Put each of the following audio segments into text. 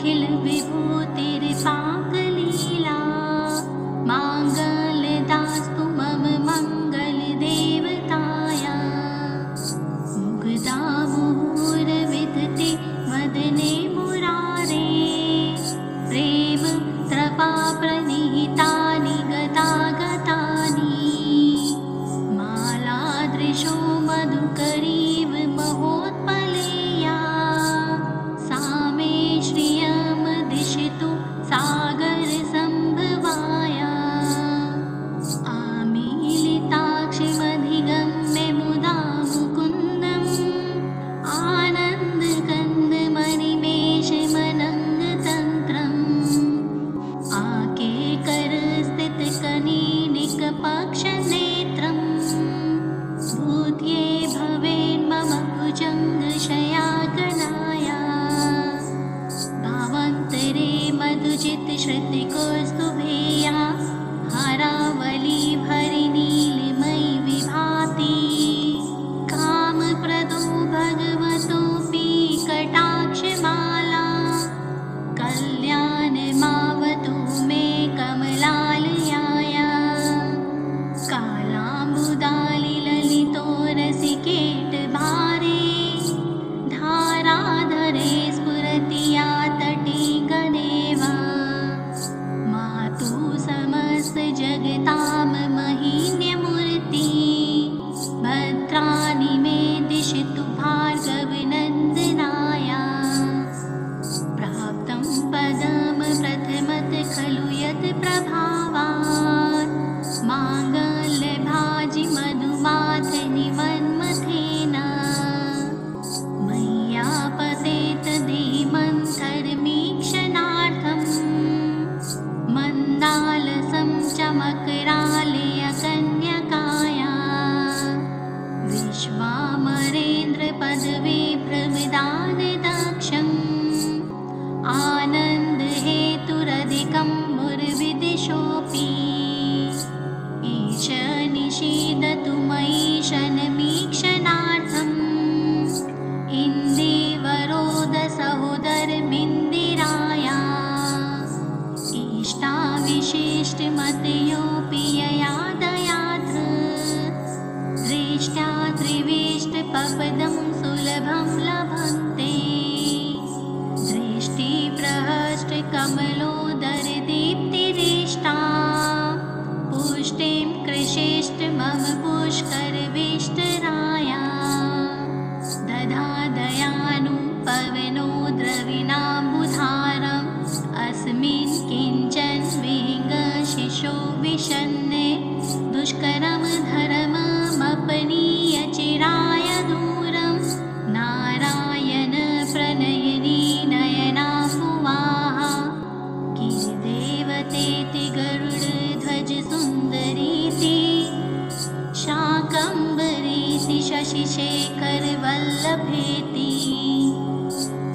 अखिल विभूतिर्पाकलीला माङ्गल्यदास्तु मम मङ्गलदेवताया मुग्धा मुहुर्विदधते वदने मुरारे प्रेम कृपा प्रणिहितानि गतागतानि मालादृशो मधुकरीव महोत्पलेया सा मे श्रियं दिशतु सागरसम्भवाया आमीलिताक्षिमधिगम्य मुदा मुकुन्दम् आनन्दकन्दमनिमेषमनङ्गतन्त्रम् आकेकरस्थितकनीनिकपक्षनेत्रम् बुध्ये भवेन्मम भुजङ्गशयाकनाया भावान्तरे मधुचित्तश्रुतिकौस्तुभेया हारावली भरिनीलिमयि विभाति कामप्रदो भगवतोऽपि कटाक्षमाला कल्याणमावतु मे कमलालयाया कालाम्बुदालिललितो रसिकेटभारे धाराधरे स्फुरति या तटे गदेवा मातु समस्तजगतां महिन्यमूर्ति भद्राणि मे दिशतु भार्गवनन्दनाया प्राप्तं पदं प्रथमत खलु यत् प्रभावात् माङ्गल्यभाजि मधुमाथनि मन्मथेन मय्यापतेत धीमन्थरमीक्षणार्थं मन्दालसं चमकरालयकन्यकाया विश्वामरेन्द्रपदवी प्रविदानदक्षम् आनन्दहेतुरधिकं मुर्विदिशोऽपि ईश निषीदतु मयि शनमीक्षणार्थम् इन्दीवरोदसहोदरमिन्दिराया इष्टाविशिष्टमतयोऽपि यया दयात् दृष्ट्या त्रिविष्टपपदं सुलभं लभन्ते दृष्टिप्रहष्टकमलोदरदीप्तिरिष्टा पुष्टिं कृषिष्ट मम पुष्करविष्टराया दधादयानु पवनो द्रविणाम्बुधारम् अस्मिन् किञ्चन विहङ्गशिशो विषन्ने दुष्करं धर्ममपनीय चिराय दूरं नारायण प्रणयनी नयनाम्बुवाहा गिरिदेवतेति गरुडध्वज सुन्दरीति शाकम्भरीति शशिशेखर वल्लभेति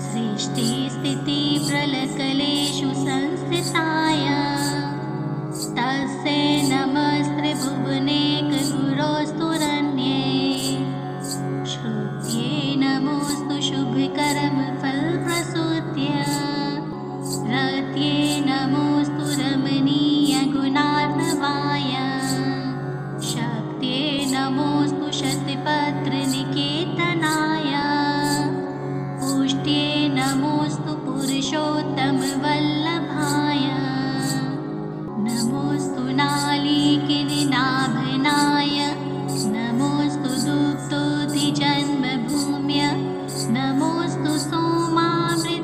सृष्टिस्थितिप्रलयकलेषु संस्थिताय तस्यै नमस्त्रिभुवनेकगुरोस्तुरन्ये श्रुत्यै नमोऽस्तु शुभकर्मफलप्रसूत्यै रत्यै नमोऽस्तु रमणीयगुणार्णवाय शक्त्यै नमोऽस्तु शतपत्रनिकेतनाय पुष्ट्यै नमोऽस्तु पुरुषोत्तमवल्लभाय नमोऽस्तु नालिकेरनाभनाय नमोऽस्तु दुग्धोऽधिजन्मभूम्य नमोऽस्तु सोमामृतसोदराय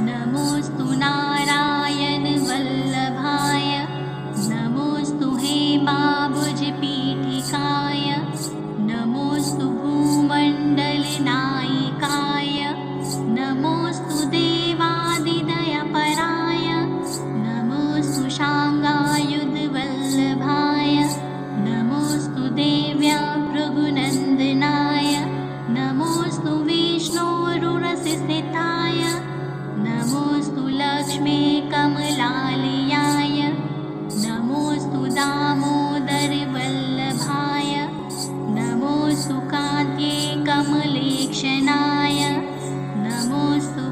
नमोऽस्तु नारायणवल्लभाय नमोऽस्तु हेमाभुजपीठिकाय नमोऽस्तु भूमण्डलनायिकाय नमोऽस्तु देवादिदयपराय नमोऽस्तु शाङ्गायुधवल्लभाय नमोऽस्तु देव्या भृगुनन्दनाय नमोऽस्तु विष्णोरुरसिस्थिताय नमोऽस्तु लक्ष्मी कमलालयाय नमोऽस्तु दामोदरवल्लभाय नमोऽस्तु कान्त्यै कमलेक्षणाय नमोऽस्तु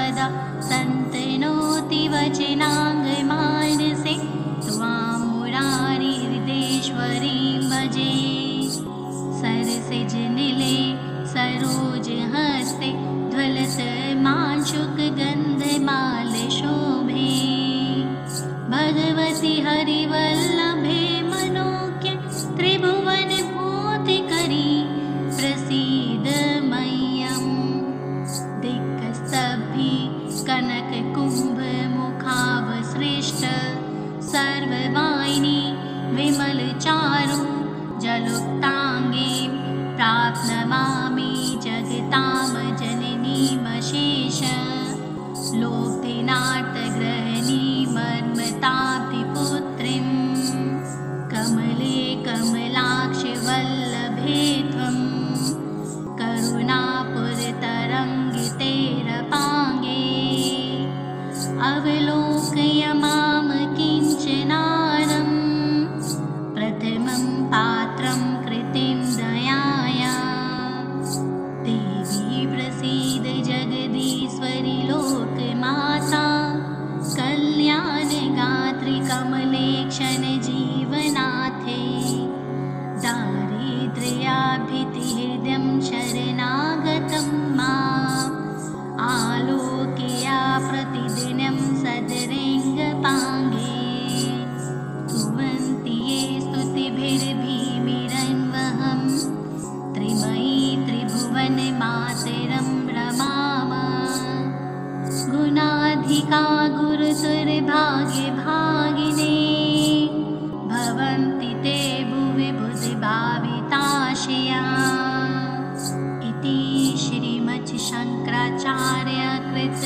सर्वदा सन्तनोति वचनाङ्गमानसे त्वां मुरारिहृदेश्वरीं भजे। सरसिजनिले सरोजहस्ते ज्वलतमांशुकगन्धमालशोभे भगवति हरिवल्लभे मनोज्ञ त्रिभुवनभूतिकरी प्रसीद मह्यम्। दिक्स्तब्धि कनककुम्भमुखावसृष्ट सर्ववाहिनी विमलचारु जलुक्ताङ्गीं प्राप्नमामि जगतां जननीमशेष लोकनाट्यग्रहणीमर्मताब्धिपुत्रीं कमले कमलाक्षवल्लभे त्वं करुणापुरतरङ्गितेरपाङ्गे अवलोकय मां किञ्चनारम् प्रथमं पात्रं कृतिं दयाया देवी प्रसीद जगदीश्वरि लोकमाता कल्याणगात्रि कमलेक्षण जीवनाथे दारिद्र्याभितिहृदयं शरणागतं माम् आलोकया प्रतिदिनं सदरेङ्गपाङ्गे स्तुवन्ति ये स्तुतिभिर्भीमिरन्वहं त्रिमयी त्रिभुवनमातरं रमामः। गुणाधिका गुरुतुर्भाग्यभागिने भवन्ति ते भुवि बुद्धिभाविताशया इति श्रीमच्छङ्कराचार्यकृत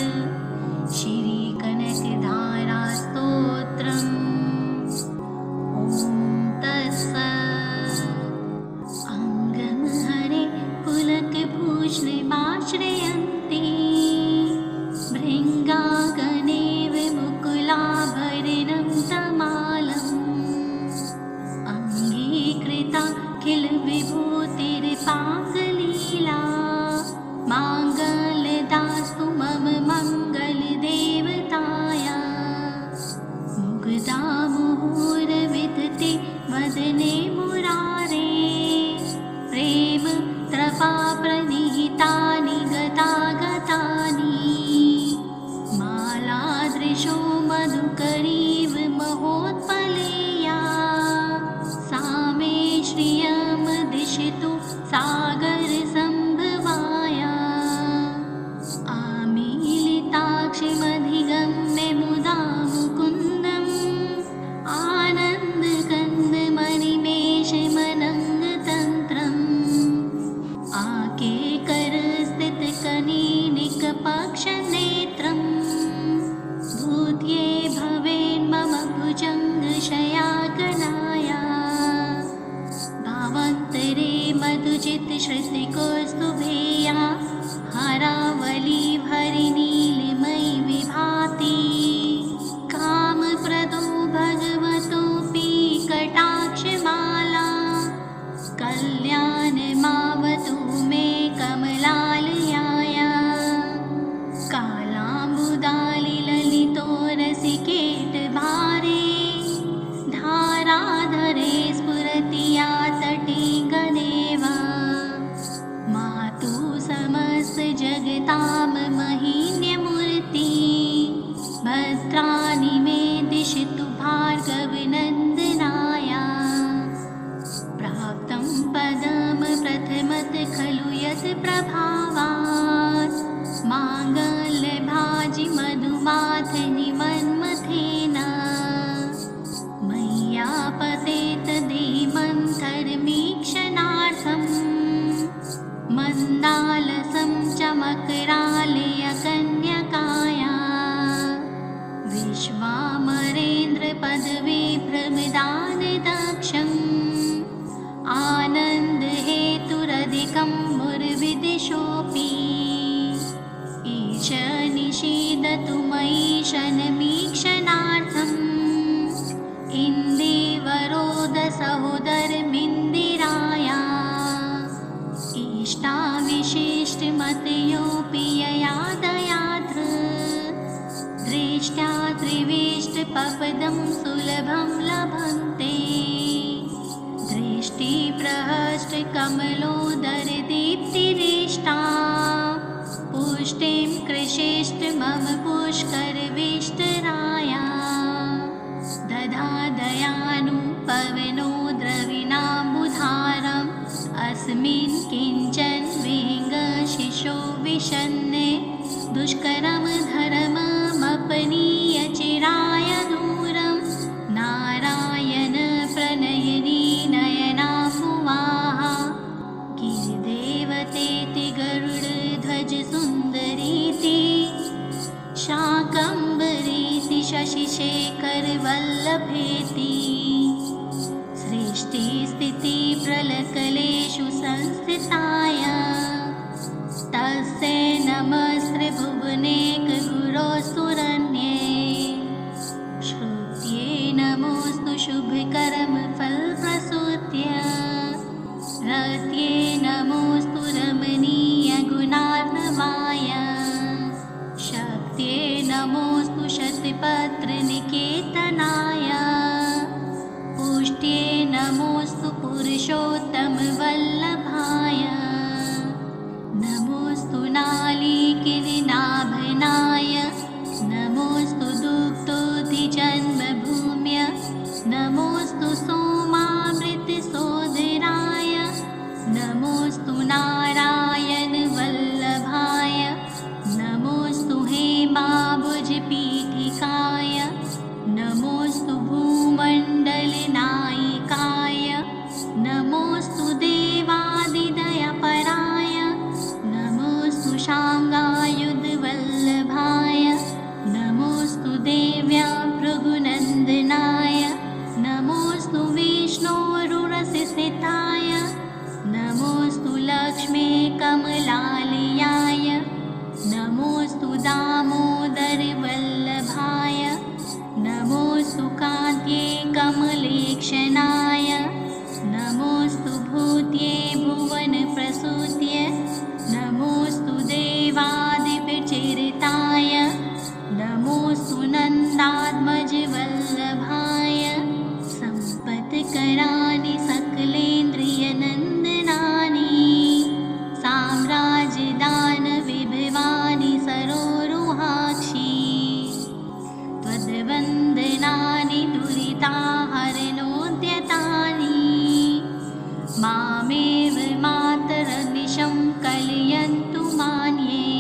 श्रीकनकधारास्तोत्रम्। ॐ तत्सत्। अङ्गमहरे पुलकभूषणमाश्रयन्ति भृङ्गागणेव मुकुलाभरणं तमालम् अङ्गीकृता किल विभूतिर्पाङ्गलीला माङ्गल्यदास्तु मम मङ्गलदेवताया मुग्धा मुहुरविदते वदने मुरारे प्रेम त्रपा प्रणिहितानि गतागतानि मालादृशो मधुकरीव महोत्पलेया सा मे श्रियं दिशतु सागरसम्भवाया आमीलिताक्षिमधिगम्य मुदा मुकुन्दम् आनन्दकन्दमनिमेषमनङ्गतन्त्रम् आकेकरस्थितकनीनिकपक्षनेत्रम् भूत्ये भवेन्मम भुजङ्गशयाकनाया भावान्तरे मधुचित्तश्रुतिकौस्तुभेया हरावली भरिनीलिमयि विभाति कामप्रदो भगवतोऽपि कटाक्षमाला कल्याणमावतु मे कमलालयाया कालाम्बुदालिललितो रसिकेटभारे धाराधरे स्फुरति या तटे गणेवा मातु समस्तजगतां महिन्यमूर्ति भद्राणि मे दिशतु भार्गवनन्दनाया प्राप्तं पदं प्रथमत खलु यत् प्रभावात् माङ्गल्यभाजि मधुमाथनि मन्मथेन मय्या पतेत धीमन्थरमीक्षणार्थम् मन्दालसं चमकरालयकन्यकाया विश्वामरेन्द्रपदवीभ्रमदानदक्षम् आनन्दहेतुरधिकं मुर्विदिशोऽपि ईश निषीदतु मयि शनमीक्षणार्थम् इन्दिवरोदसहोदरमिन्दिराया इष्टाविशिष्टमतयोऽपि यया दयाद्र इष्टपदं सुलभं लभन्ते। दृष्टिप्रहष्टकमलोदरदीप्तिरेष्टा पुष्टिं कृषिष्ट मम पुष्करविष्टराया। दधादयानु पवनो द्रविणाम्बुधारम् अस्मिन् किञ्चन विहङ्गशिशो विशन्ने। दुष्करं धर्ममपनीय चिराय दूरं नारायण प्रणयनी नयनाम्बुवाहा। गिरिदेवतेति गरुडध्वज सुन्दरीति शाकम्भरीति शशिशेखर वल्लभेति। सृष्टिस्थिति प्रलकलेषु संस्थिताय तस्यै नमस्त्रिभुवनेकगुरोस्तुरन्ये। श्रुत्यै नमोऽस्तु शुभकर्मफलप्रसूत्यै। रत्यै नमोऽस्तु रमणीयगुणार्णवाय। शक्त्यै नमोऽस्तु शतपत्रनिकेतनाय। पुष्ट्यै नमोऽस्तु पुरुषोत्तमवल्लभाय। नमोऽस्तु नालीकिरीनाभनाय। नमोऽस्तु दुग्धोतिजन्मभूम्य। नमोऽस्तु सोमामृतसोदराय। नमोऽस्तु नारायण वल्लभाय। नमोऽस्तु हेमाभुजपीठिकाय। नमोऽस्तु भूमण्डलनायिकाय। नमोऽस्तु देवादिदयपराय। नमोऽस्तु शाङ्गायुधवल्लभाय। नमोऽस्तु देव्या भृगुनन्दनाय। नमोऽस्तु विष्णोरुरसिस्थिताय। नमोऽस्तु लक्ष्मी कमलालयाय। नमोऽस्तु दामोदरवल्लभाय। नमोऽस्तु कान्त्यै कमलेक्षणाय। नमोऽस्तु भूत्यै भुवनप्रसूत्यै। नमोऽस्तु देवादिप्रचरिताय। नमोऽस्तु नन्दात्मजवल्लभाय। सम्पत्कराणि सकलेन्द्रियनन्दनानि साम्राज्यदानविभवानि सरोरुहाक्षि। त्वद्वन्दनानि दुरिताहरणोद्यतानि मामेव मातरनिशं कलयन्तु मान्ये।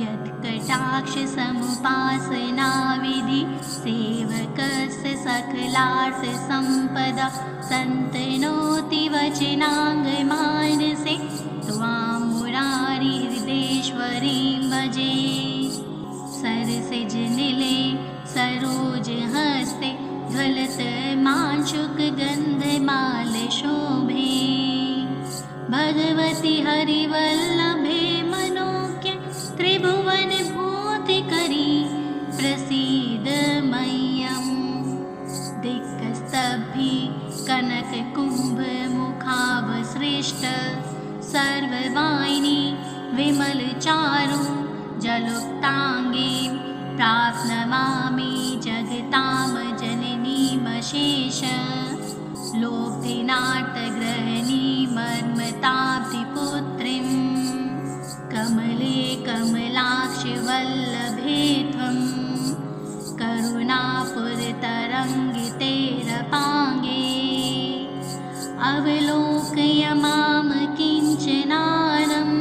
यत्कटाक्षसमुपासनाविधि सेवकस्य सकलार्थसम्पदा सन्तनोति वचनाङ्गमानसे। त्वां मुरारिहृदेश्वरीं भजे। सरसिजनिले सरोजहस्ते ज्वलतमांशुकगन्धमालशोभे। भगवति हरिवल्लभे मनोज्ञ त्रिभुवनभूतिकरी प्रसीद मह्यम्। दिक्स्तभि कनककुम्भमुखावसृष्ट सर्ववाहिनी विमलचारु जलुक्ताङ्गीं प्राप्नमामि जगतां जननीमशेष। लोकनाटग्रहणीमर्मताब्धिपुत्रीं कमले कमलाक्षवल्लभे त्वं। करुणापुरतरङ्गितेरपाङ्गे अवलोकय मां किञ्चनारम्।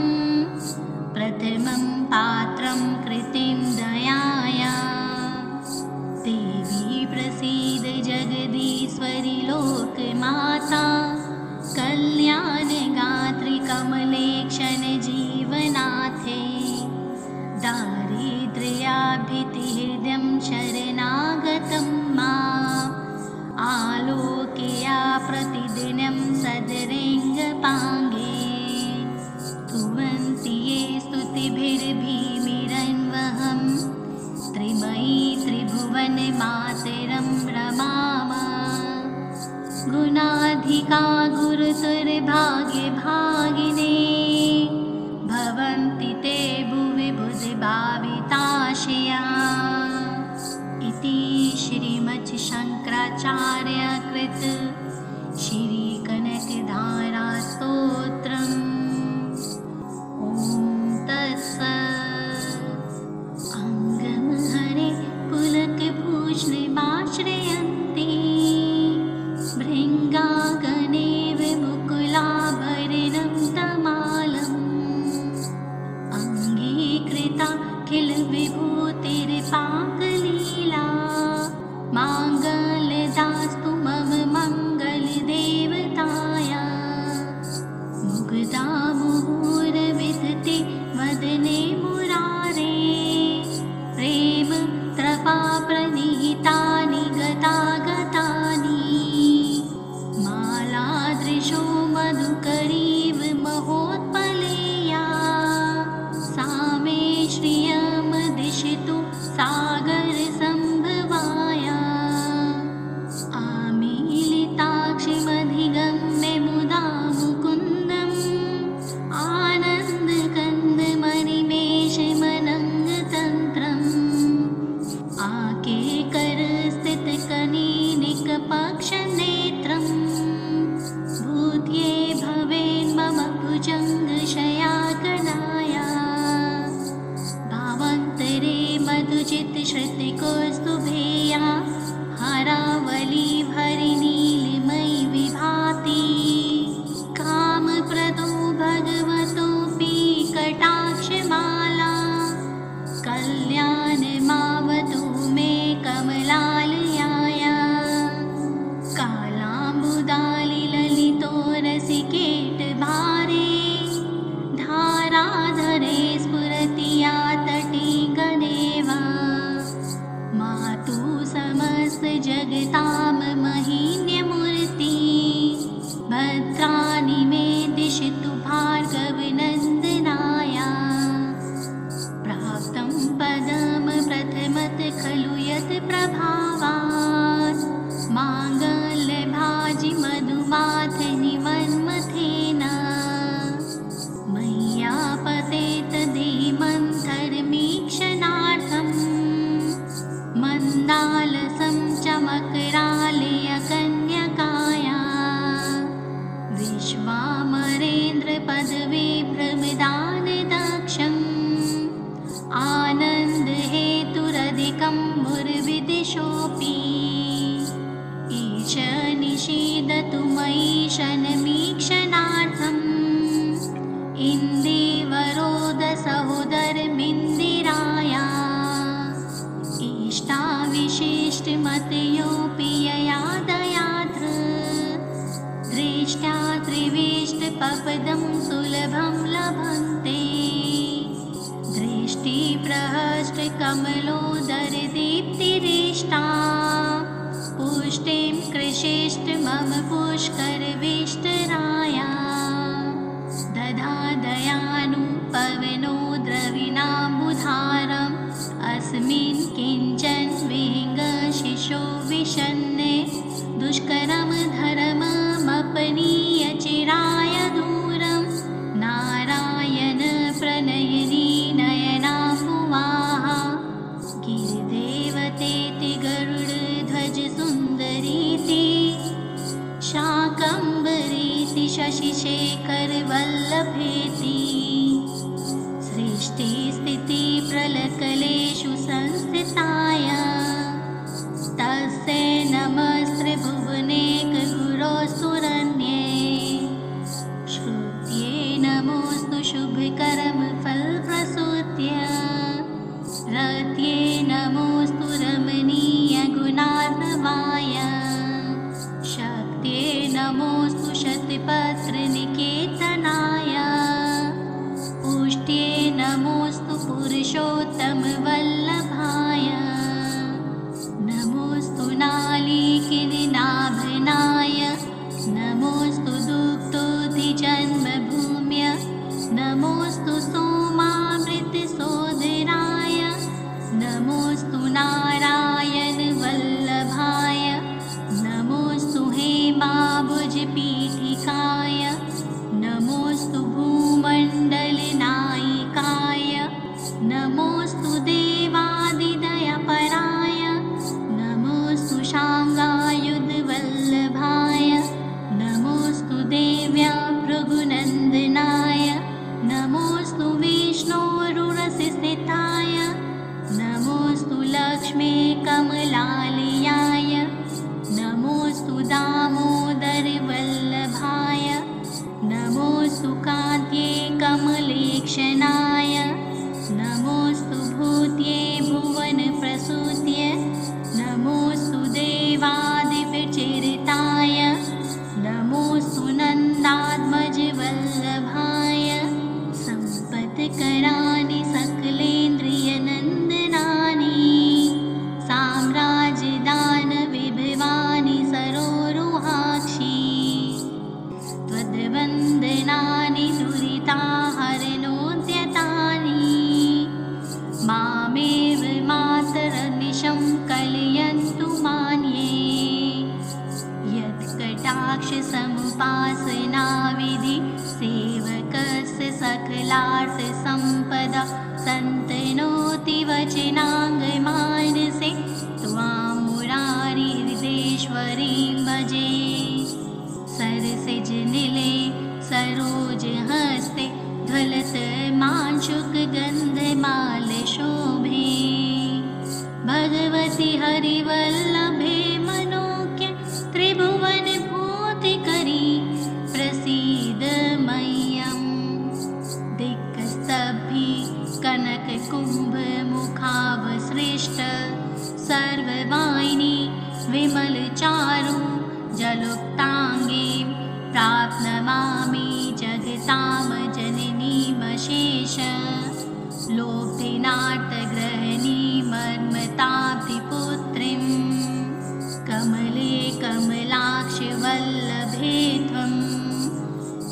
प्रथमं पात्रं कृतिं दयाया। देवी प्रसीद जगदीश्वरि लोकमाता। कल्याणगात्रि कमलेक्षण जीवनाथे। दारिद्र्याभितिहृदयं शरणागतं माम् आलोकया प्रतिदिनं सदरेङ्गपाङ्गे। स्तुवन्ति ये स्तुतिभिर्भीमिरन्वहं। त्रिमयी त्रिभुवनमातरं रमाम। गुणाधिका गुरुतुर्भाग्यभागिने भवन्ति ते भुवि बुधभाविताशया। इति शङ्कराचार्य कृत श्रीकनकधारा स्तोत्रम्। ॐ तत्सत्। अङ्गमहरे पुलकभूषणमाश्रयन्ते भृङ्गागणेव मुकुलाभरणं तमालम्। अङ्गीकृता किल विभूतिर्पाकलीला माङ्गल्यदास्तु मम मङ्गलदेवताया। मुग्धा मुहुरविदते वदने मुरारे प्रेम त्रपा प्रणीतानि गतागतानि। मालादृशो मधुकरीव महोत्पलेया सा मे श्रियं दिशतु सागरसम्भवाया। आमीलिताक्षिमधिगम्य मुदा मुकुन्दम् आनन्दकन्दमनिमेषमनङ्गतन्त्रम्। आकेकरस्थितकनीनिकपक्षनेत्रम् भूत्ये भवेन्मम भुजङ्गशयाकनाया। भावान्तरे मधुचित्तश्रुतिकौस्तुभेया हारावली भरिनीलिमयि विभाति। कामप्रदो भगवतोऽपि कटाक्षमाला कल्याणमावतु मे कमलालयाया। कालाम्बुदालिललितो रसिकेटभारे धाराधरे स्फुरति या तटी गणेवा। मातु समस्तजगतां महीन्यमूर्ति भद्राणि मे दिशतु भार्गवनन्दनाया। प्राप्तं पदं प्रथमत खलु यत् प्रभावात् माङ्गल्यभाजि मधुमाथनिमन्मथेन। मय्या पतेत धीमन्थरमीक्षणार्थम् मन्दालसं चमकरालयकन्यकाया। विश्वामरेन्द्रपदवी प्रविदानदक्षम् आनन्दहेतुरधिकं मुर्विदिशोऽपि। ईश निषीदतु मयि शनमीक्षणार्थम् इन्दीवरोदसहोदरमिन्दिराया। इष्टाविशिष्टमतयोऽपि यया दयाद्र दृष्ट्या त्रिविष्टपपदं सुलभं लभन्ते। दृष्टिप्रहष्टकमलोदरदीप्तिरिष्टा पुष्टिं कृषिष्ट मम पुष्करविष्टराया। दधादयानुपवनो द्रविणाम्बुधारम् अस्मिन् किञ्चन विहङ्गशिशो विषन्ने दुष्करं धर्ममपनीय चिराय दूरं। नारायण प्रणयिनी नयनाम्बुवाहा गिरिदेवतेति गरुडध्वज सुन्दरीति शाकम्भरीति शशिशेखरवल्लभेति। सृष्टिस्थितिप्रलयकलेषु संस्थिताय तस्यै नमस्त्रिभुवनेकगुरोस्तुरन्ये। श्रुत्यै नमोऽस्तु शुभकर्मफलप्रसूत्यै। रत्यै नमोऽस्तु रमणीयगुणार्णवाय। शक्त्यै नमोऽस्तु शतपत्रनिकेतनाय। पुष्ट्यै नमोऽस्तु पुरुषोत्तमवल्लभाय। नमोऽस्तु नालीकिनिनाभनाय। नमोऽस्तु दुग्धोधिजन्मभूम्य। नमोऽस्तु सोमामृतसोदराय। नमोऽस्तु नारायणवल्लभाय। नमोऽस्तु हेमाभुजपीठिकाय। नमोऽस्तु भूमण्डलनायिकाय। नमोऽस्तु देव लक्ष्मे कमलालयाय नमोऽस्तु दामोदरवल्लभाय नमोऽस्तु कान्त्ये कमलेक्षणाय नमोऽस्तु भूत्ये भुवनप्रसूत्य नमोऽस्तु देवादिविचरिताय नमोऽस्तु नन्दात्मजवल्लभाय सम्पत्कराणि सकलेन्द्रियनन्दनानि साम्राज्यदानविभवानि सरोरुहाक्षि त्वद्वन्दनानि दुरिताहरणोद्यतानि मामेव मातरनिशं कलयन्तु मान्ये यत्कटाक्षसमुपासनाविधि सेवकस्य सकलार्थसम्पदा सन्तनोति वचनाङ्गमानसे त्वां मुरारिहृदेश्वरीं भजे सरसिजनिले सरोजहस्ते ज्वलतमांशुकगन्धमालशोभे भगवति हरिवल्लभे मनोज्ञ त्रिभुवनभूतिकरी प्रसीद मह्यम् दिक्स्तभि कनककुम्भमुखावसृष्ट सर्ववाहिनी विमलचारु जलुक्ताङ्गीं प्राप्नमामि जगतां जननीमशेष लोकनाट्यग्रहणीमर्मताब्धिपुत्रीं कमले कमलाक्षवल्लभे त्वं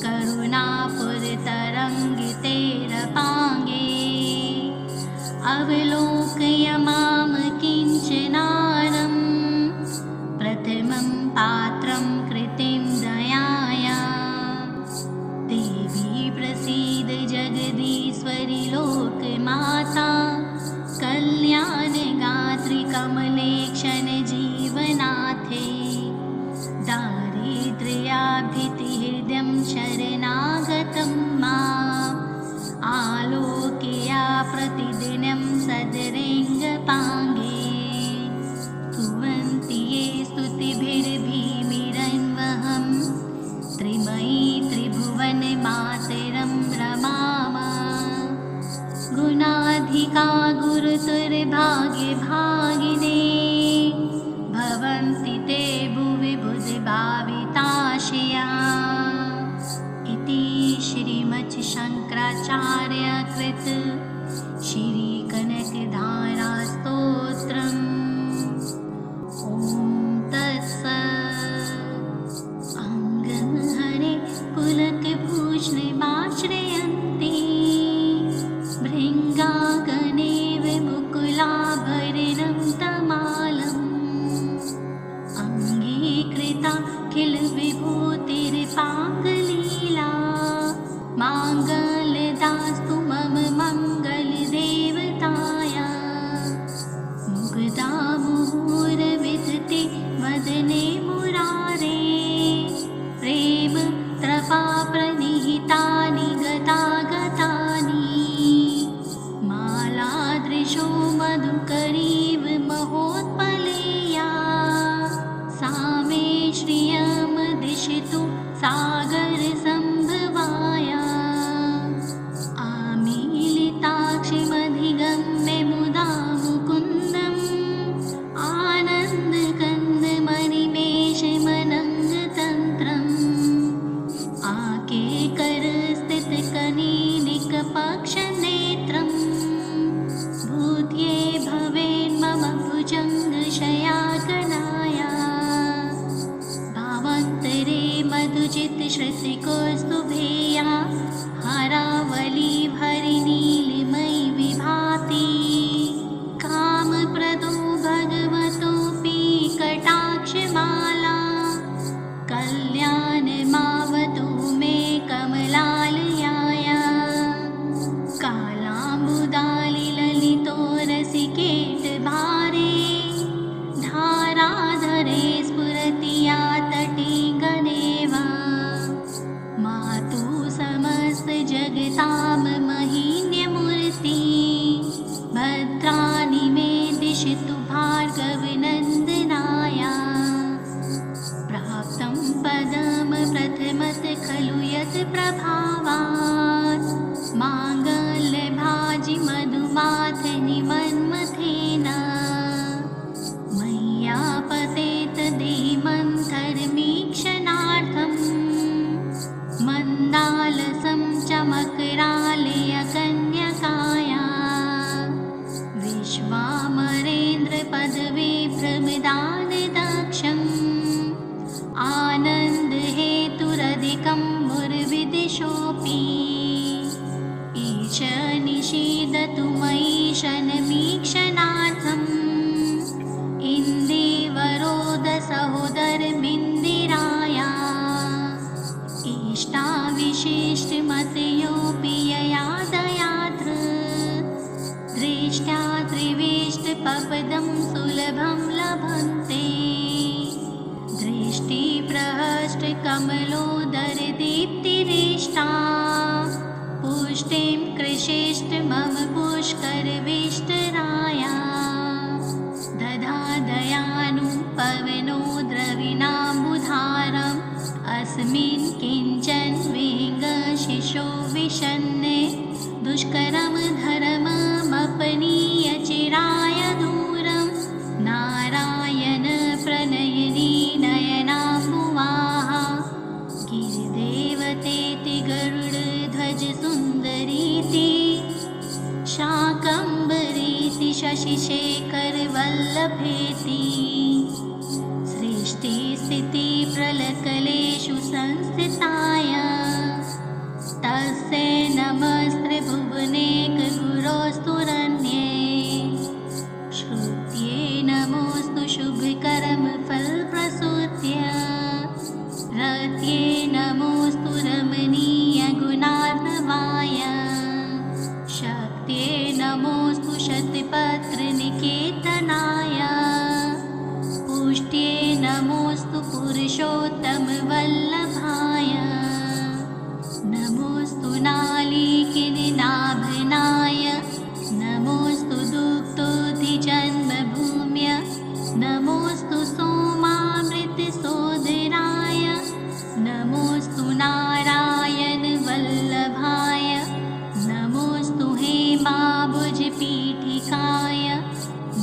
करुणापुरतरङ्गितेरपाङ्गे अवलोकय मां किञ्चनारं प्रथमं पात्रं कृतिं दयाया देवी प्रसीद जगदीश्वरि लोकमाता कल्याणगात्रि कमलेक्षण जीवनाथे दारिद्र्याभितिहृदयं शरणागतं माम् आलोकया प्रतिदिनं सदरेङ्गपाङ्गे स्तुवन्ति ये स्तुतिभिर्भीमिरन्वहं त्रिमयी त्रिभुवनमातरं रमामा गुणाधिका गुरुतुर्भाग्यभागिने भवन्ति ते भुवि बुद्धिभाविताशया इति श्रीमच्छङ्कराचार्यकृत श्रीकनकधारास्तोत्रम् ॐ तत्सत् अङ्गहरे पुलकभूषणमाश्रयन्ति भृङ्गागणेव मुकुलाभरणं तमालम् अङ्गीकृता किल विभूतिर्पाङ्गलीला माङ्गल्यदास्तु मम मङ्गलदेवताया मुग्धा मुहुरविदते वदने मुरारे प्रेम त्रपाप्रनिहितानि गतागतानि मालादृशो मधुकरीव महोत्पलेया सा मे श्रियं दिशतु सागरसम्भवाया आमीलिताक्षिमधिगम्य मुदा मुकुन्दम् आनन्दकन्दमनिमेषमनङ्गतन्त्रम् आकेकरस्थितकनीनिकपक्षनेत्रम् भूत्ये भवेन्मम भुजङ्गशयाकनाया भावान्तरे मधुचित्तश्रुतिकौस्तुभेया हारावली भरिनीलिमयि विभाति कामप्रदो भगवतोऽपि कटाक्षमाला कल्याणमावतु मे कमलालयाया कालाम्बुदालिललितो रसिकेटभारे धाराधरे स्फुरति या तटे गदेवा मातु समस्तजगतां महीन्यमूर्ति भद्राणि मे दिशतु मन्मथेन मय्यापतेत धीमन्थर्मीक्षणार्थम् मन्दालसं चमकरालयकन्यकाया विश्वामरेन्द्रपदवीभ्रमदानदक्षम् आनन्दहेतुरधिकं मुर्विदिशोऽपि ईश निषीदतु मयि शनमीक्षणार्थम् इन्दीवरोदसहोदरमिन्दिराया इष्टाविशिष्टमतयोऽपि यया दयात्र दृष्ट्या त्रिविष्टपपदं सुलभं लभन्ते दृष्टिप्रहष्टकमलोदरदीप्तिरिष्टा पुष्टिं कृषिष्ट मम पुष्करविष्टराया दधादयानु पवनो द्रविणाम्बुधारम् अस्मिन् किञ्चन विहङ्गशिशो विषन्ने दुष्करं धर्ममपनीय चिराय दूरं नारायण प्रणयिनी नयनाम्बुवाः गिरिदेवतेति गरुडध्वज सुन्दरीति शाकम्भरीति शशिशेखर वल्लभेति सृष्टिस्थितिप्रलकलेषु संस्थिताय तस्यै नमस्त्रिभुवनेकगुरोस्तुरन्ये श्रुत्यै नमोऽस्तु शुभकर्मफलप्रसूत्यै रत्यै नमोऽस्तु रमणीयगुणार्णवाय शक्त्यै नमोऽस्तु शतपत्रनिकेतनाय पुष्ट्यै नमोऽस्तु पुरुषोत्तमवल्लभाय नमोऽस्तु नालिकिनिनाभनाय नमोऽस्तु दुग्धोऽधिजन्मभूम्य नमोऽस्तु सोमामृतसोदराय नमोऽस्तु नारायणवल्लभाय नमोऽस्तु हेमाभुजपीठिकाय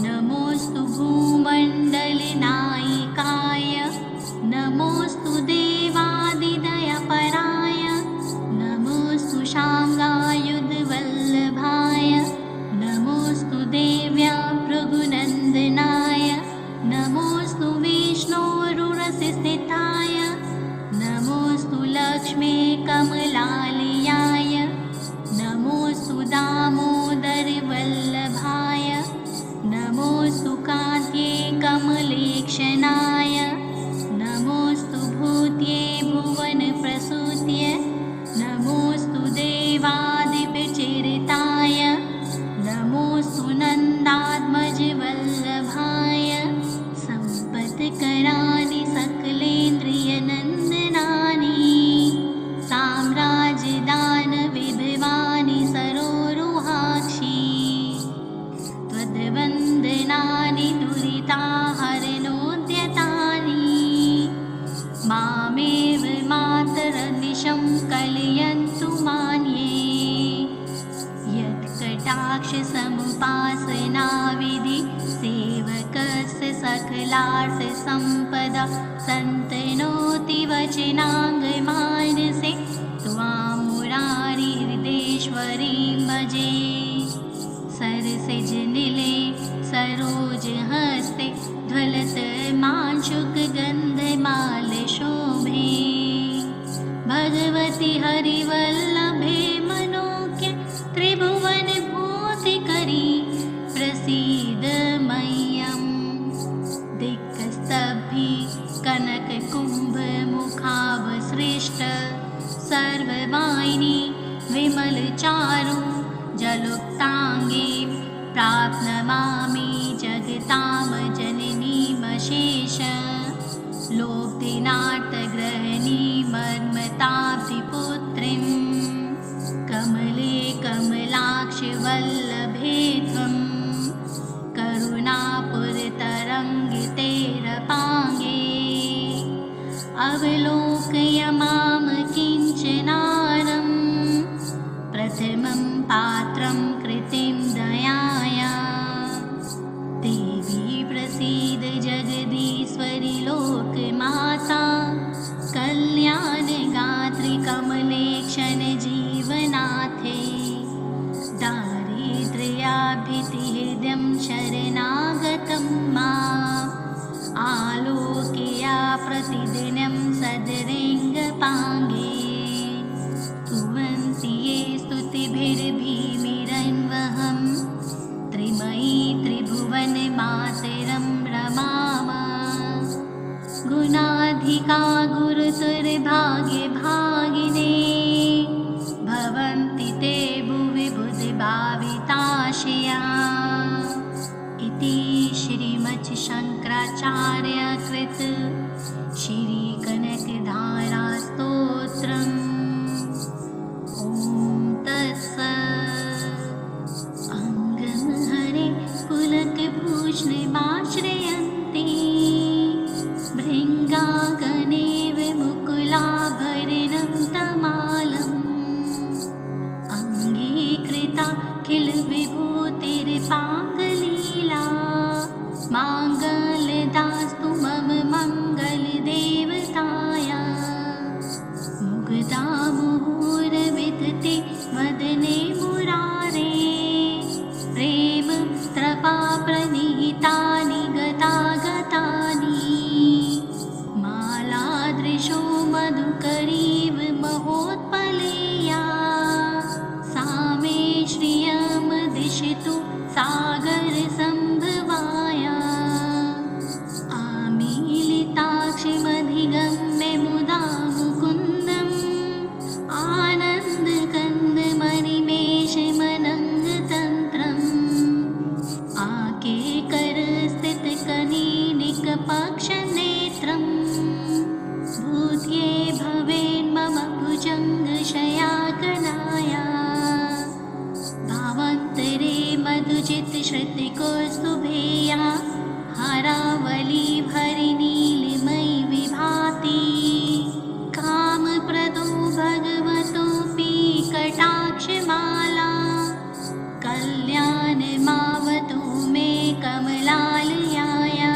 नमोऽस्तु भूमण्डलनायिकाय नमोऽस्तु देवादिदयपराय नमोऽस्तु शाङ्गायुधवल्लभाय नमोऽस्तु देव्या भृगुनन्दनाय नमोऽस्तु विष्णोरुरसिस्थिताय नमोऽस्तु लक्ष्मी कमलालयाय नमोऽस्तु दामोदरवल्लभाय नमोऽस्तु कान्त्यै कमलेक्षणाय नमोऽस्तु भूत्यै भुवनप्रसूत्यै नमोऽस्तु देवादिपचरिताय नमोऽस्तु नन्दात्मजवल्लभाय सम्पत्कराणि सकलेन्द्रियनन्दनानि साम्राज्यदानविभवानि सरोरुहाक्षी त्वद्वन्दनानि दुरिताहरणोद्यतानि मामेव मातरनिशं कलयन्तु मान्ये यत्कटाक्षसमुपासनाविधि सेवकस्य सकलार्थसम्पदा सन्तनोति वचनाङ्गमानसे त्वां मुरारिहृदेश्वरीं भजे सरसिजनिले सरोजहस्ते ज्वलतमांशुकगन्धमालशोभे भगवति हरिवल्लभे मनोज्ञ त्रिभुवनभूतिकरी प्रसीद मह्यम् दिक्स्तब्धि कनककुम्भमुखावसृष्ट सर्ववाहिनी विमलचारु जलुक्ताङ्गे प्राप्नमामि जगतां जननीमशेष लोकदिनार्थग्रहणीमर्मताब्धिपुत्रीं कमले कमलाक्षवल्लभे त्वं करुणापुरतरङ्गितेरपाङ्गे अवलोकय मां किञ्चनारं प्रथमं पात्रं कृतिं दयाया शरणागतं माम् आलोकया प्रतिदिनं सदरेङ्गपाङ्गे स्तुवन्ति ये स्तुतिभिर्भीमिरन्वहं त्रिमयी त्रिभुवनमातरं रमामः गुणाधिका गुरुतुर्भाग्यभागिने भवन्ति ते भुवि बुद्धिभाविताशया इति श्रीमच्छङ्कराचार्यकृत श्रीकनकधारास्तोत्रम् ॐ तत्सत् अङ्गहरे पुलकभूषणमाश्रयन्ति भृङ्गागणेव मुकुलाभरणं तमालम् अङ्गीकृता किल विभूतिर्पाङ्गलीला माङ्गल्यदास्तु मम मङ्गलदेवताया मुग्धा मुहुर्विदधते वदने मुरारे प्रेम त्रपा प्रणिहितानि गतागतानि मालादृशो मधुकरीव महोत्पलेया सा मे श्रियं दिशतु सागरसम्भवाया आमीलिताक्षिमधिगम्य मुदा मुकुन्दम् आनन्दकन्दमनिमेषमनङ्गतन्त्रम् आकेकरस्थितकनीनिकपक्षनेत्रम् भूत्ये भवेन्मम भुजङ्गशयाकनाया भावान्तरे मधुचित्तश्रुतिकौस्तुभेया हारावली भरिनीलिमयि विभाति कामप्रदो भगवतोऽपि कटाक्षमाला कल्याणमावतु मे कमलालयाया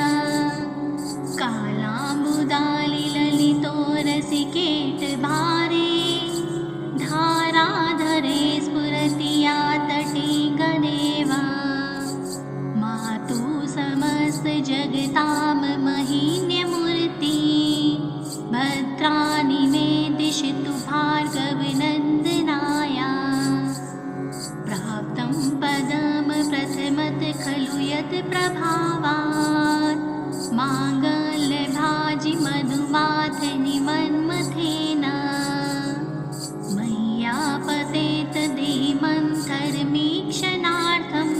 कालाम्बुदालिललितो रसिकेटभारे धाराधरे स्फुरति या तटे गणेवा मातु समस्तजगतां महिन्यमूर्ति भद्राणि मे दिशतु भार्गवनन्दनाया प्राप्तं पदं प्रथमत खलु यत् प्रभावात् माङ्गल्यभाजि मधुमाथनि मन्मथेन मय्या पतेत धीमन्थरमीक्षणार्थम्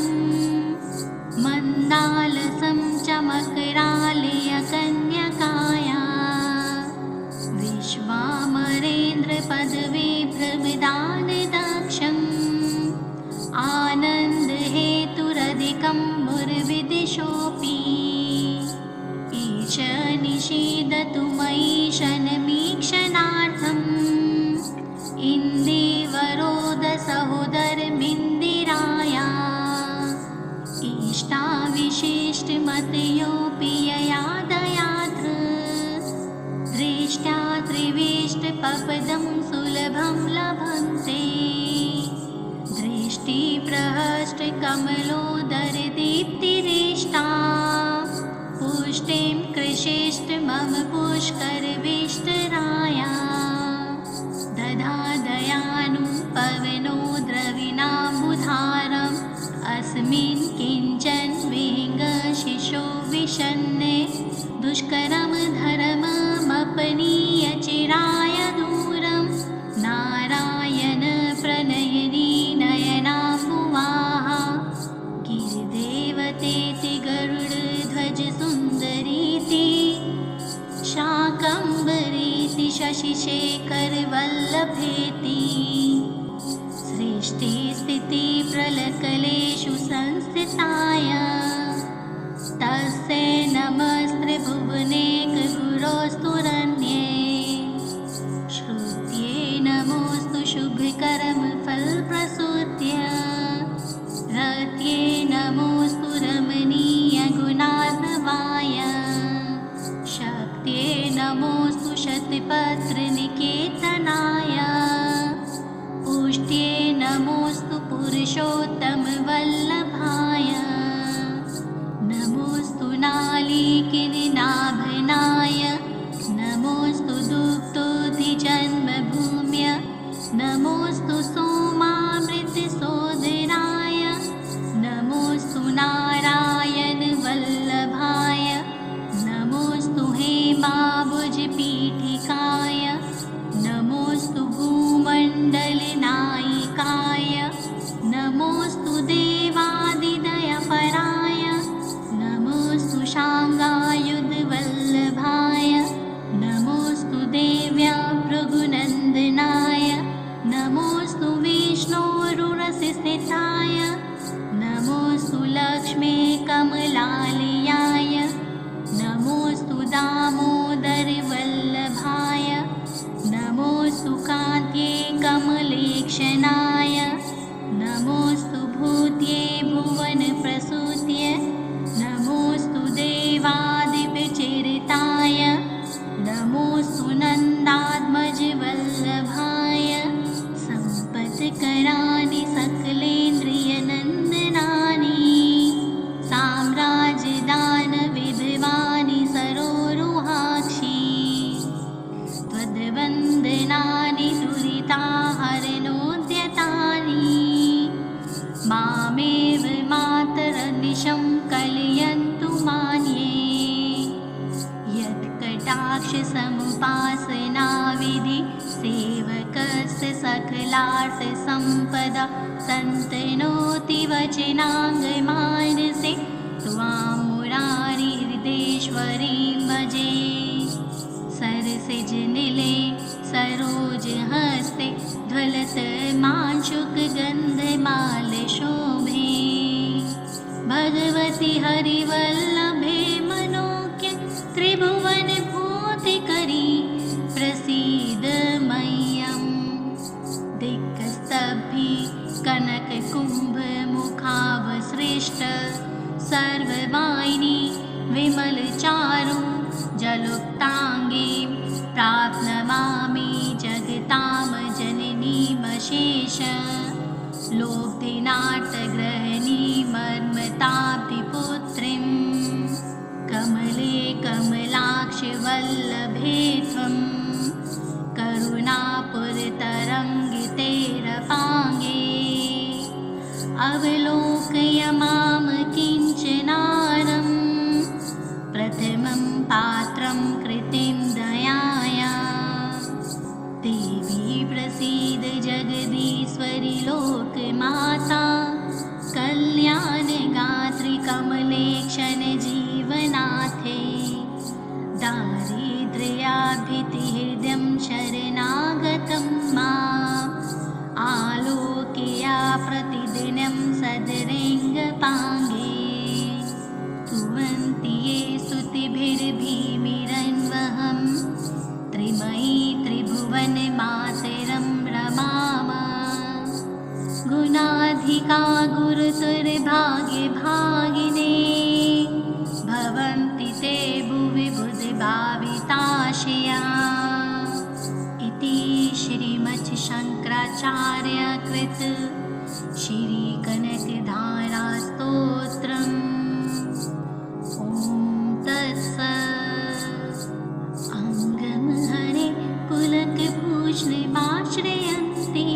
मन्दालसं चमकरालयकन्यकाया विश्वामरेन्द्रपदवी भ्रमदानदक्षम् आनन्दहेतुरधिकं मुर्विदिशोऽपि ईश निषीदतु मयि शनमीक्षणार्थम् इन्दीवरोदसहोदरमिन्दिराया इष्टाविशिष्टमतयोऽपि यया दयाद्र दृष्ट्या त्रिविष्टपपदं सुलभं लभन्ते दृष्टिप्रहष्टकमलोदरदीप्तिरेष्टा पुष्टिं कृषिष्ट मम पुष्करविष्टराया दधादयानु पवनो द्रविणाम्बुधारम् अस्मिन् किञ्चन विहङ्गशिशो विषन्ने दुष्करं धर्ममपनीय चिराय दूरं नारायण प्रणयनी नयनाम्बुवाः गिरिदेवतेति गरुडध्वज सुन्दरीति शाकम्भरीति शशिशेखरवल्लभेति सृष्टिस्थितिप्रलकलेषु संस्थिताय तस्यै नमस्त्रिभुवनेकगुरोस्तुरन्ये श्रुत्यै नमोऽस्तु शुभकर्मफलप्रसूत्यै रत्यै नमोऽस्तु रमणीयगुणार्णवाय शक्त्यै नमोऽस्तु शतपत्रनिकेतनाय पुष्ट्यै नमोऽस्तु पुरुषोत्तमवल्लभाय कमलालयाय नमोऽस्तु दामोदरवल्लभाय नमोऽस्तु कान्त्ये कमलेक्षणाय नमोऽस्तु भूत्ये भुवनप्रसूत्य नमोऽस्तु देवादिविचरिताय नमोऽस्तु नन्दात्मजवल्लभाय सम्पत्कराणि सकलेन्द्रियनन्दनानि साम्राज्यदानविधवानि सरोरुहाक्षि त्वद्वन्दनानि दुरिताहरणोद्यतानि मामेव मातरनिशं कलयन्तु मान्ये यत्कटाक्षसमुपासनाविधि सेवकस्य सकलार्थसम्पदा सन्तनोति वचनाङ्गमानसे त्वां मुरारिहृदेश्वरीं भजे सरसिजनिले सरोजहस्ते ज्वलतमांशुकगन्धमालशोभे भगवति हरिवल्लभे मनोज्ञ त्रिभुवनभूतिकरी प्रसीद मह्यम् दिक्स्तभि कनककुम्भमुखावसृष्ट सर्ववाहिनी विमलचारु जलुक्ताङ्गीं प्राप्नमामि जगतां जननीमशेष लोकनाटग्रहणीमर्मताब्धिपुत्रीं कमले कमलाक्षवल्लभे त्वं करुणापुरतरङ्गितेरपाङ्गे अवलोकय मां किञ्चनारं प्रथमं पात्रं कृतिं दयाया देवी प्रसीद जगदीश्वरि लोकमाता कल्याणगात्री कमलेक्षण जीवनाथे दारिद्र्याभितिहृदयं शरणागतं माम् आलोकया प्रतिदिनं सदरेङ्गपाङ्गे स्तुवन्ति ये स्तुतिभिर्भीमिरन्वहं त्रिमयी त्रिभुवनमातरं रमाम गुणाधिका गुरुतुर्भाग्यभागिने भवन्ति ते भुवि बुद्धिभाविताशया इति श्रीमच्छङ्कराचार्यकृत श्रीकनकधारास्तोत्रम् ॐ तत्सत् अङ्गमहरे पुलकभूषणमाश्रयन्ति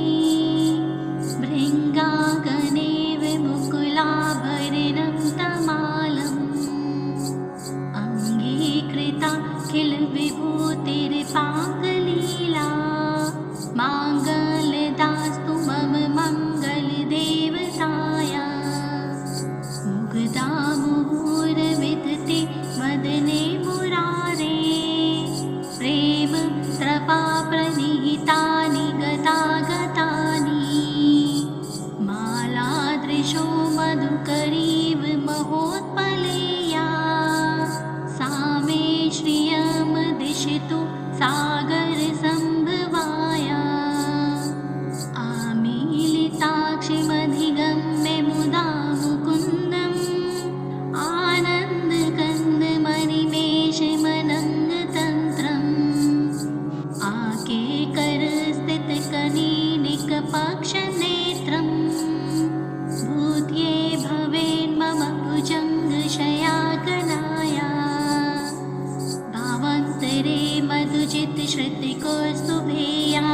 भृङ्गागणेव मुकुलाभरणं तमालम् अङ्गीकृता किल विभूतिर्पाकलीला माङ्गल्यदास्तु मम मङ्गलदेवताया मुग्धा मुहुर्विदते वदने मुरारे प्रेम त्रपा प्रणिहितानि गतागतानि मालादृशो मधुकरीव महोत्पलेया सा मे श्रियं दिशतु सागरसम्भवाया आमीलिताक्षिमधिगम्य मुदा मुकुन्दम् आनन्दकन्दमनिमेषमनङ्गतन्त्रम् आकेकरस्थितकनीनिकपक्षनेत्रम् भूत्ये भवेन्मम भुजङ्गशयाकनाया भावान्तरे मधुचित्तश्रुतिकौस्तुभेया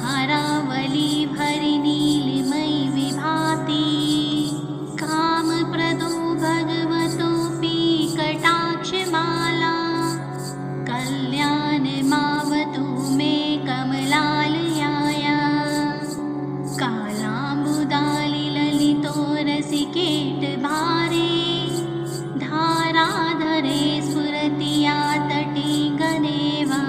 हारावली भरिनीलिमयि विभाति कामप्रदो भगवतोऽपि कटाक्षमाला कल्याणमावतु मे कमलालयाया कालाम्बुदालिललितो रसिकेटभारे धाराधरे स्फुरति या तटे गदेवा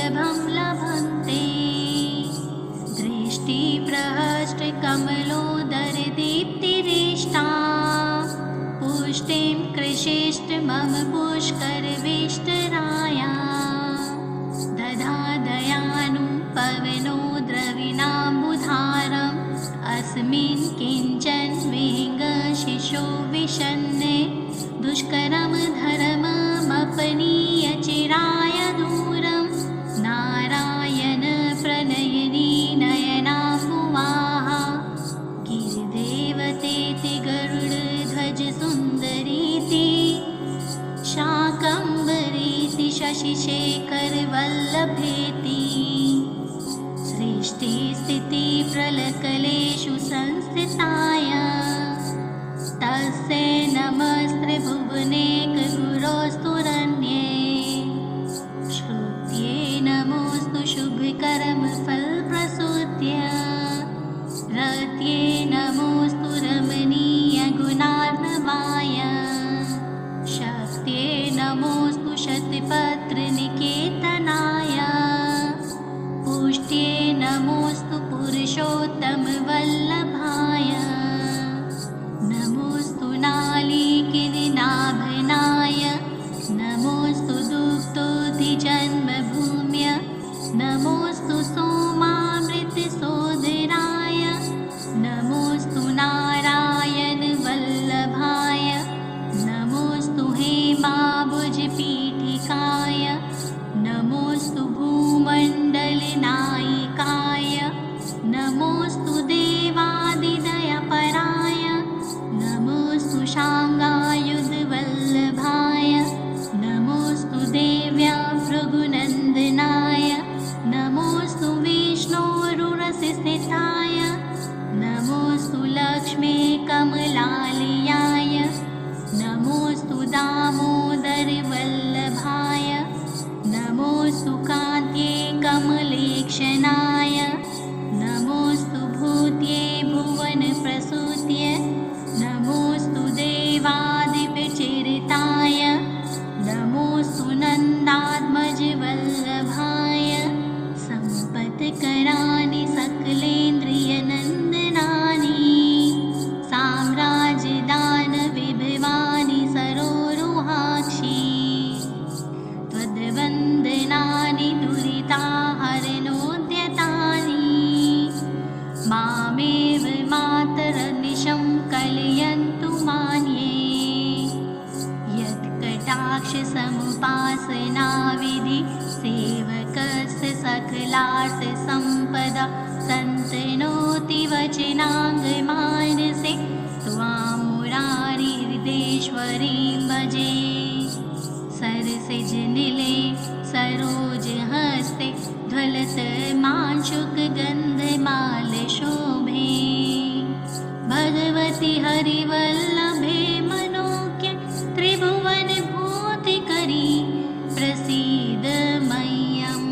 दुर्लभं लभन्ते। दृष्टिप्रहष्टकमलोदरदीप्तिरेष्टा पुष्टिं कृषिष्ट मम पुष्करविष्टराया। दधादयानु पवनो द्रविणाम्बुधारम् अस्मिन् किञ्चन विहङ्गशिशो विषन्ने दुष्करं धर्ममपनीय चिराय दूरं। नारायण प्रणयिनी नयनाम्बुवाहा गिरिदेवतेति गरुडध्वज सुन्दरीति शाकम्भरीति शशिशेखर वल्लभेति। सृष्टिस्थितिप्रलयकलेषु संस्थिताय तस्यै नमस्त्रिभुवनैकगुरोस्तुरन्ये। श्रुत्यै नमोऽस्तु शुभकर्मफलप्रसूत्यै। रत्यै नमोऽस्तु रमणीयगुणार्णवाय। शक्त्यै नमोऽस्तु शतपत्रनिकेतनाय। पुष्ट्यै नमोऽस्तु पुरुषोत्तमवल्लभाय। नमोऽस्तु नालीकिरीनाभनाय। नमोऽस्तु दुग्धोऽधिजन्मभूम्य। नमोऽस्तु सोमामृतसोदराय। नमोऽस्तु नारायणवल्लभाय। नमोऽस्तु हेमाभुजपीठिकाय। नमोऽस्तु भूमण्डलनायिकाय। नमोऽस्तु देवादिदयपराय। नमोऽस्तु शाङ्गायुधवल्लभाय। नमोऽस्तु देव्या भृगुनन्दनाय। नमोऽस्तु विष्णोरुरसिस्थिताय। नमोऽस्तु लक्ष्मी कमलालयाय। नमोऽस्तु दामोदरवल्लभाय। नमोऽस्तु कान्त्यै कमलेक्षणाय। नमोऽस्तु भूत्यै भुवनप्रसूत्यै। नमोऽस्तु देवादिविचरिताय। नमोऽस्तु नन्दात्मजवल्लभाय। सम्पत्कराणि सकलेन्द्रियनन्दनानि। साम्राज्यदानविभवानि सरोरुहाक्षि। त्वद्वन्दनानि दुरिताहरणोद्यतानि। मामेव मातरनिशं कलयन्तु मान्ये। यत्कटाक्षसमुपासनाविधि सेवकस्य सकलार्थसम्पदा सन्तनोति वचनाङ्गमानसे। त्वां मुरारिहृदेश्वरीं भजे। सरसिजनिले सरोजहस्ते ज्वलतमांशुकगन्धमालशोभे। भगवति हरिवल्लभे मनोज्ञ त्रिभुवनभूतिकरी प्रसीद मह्यम्।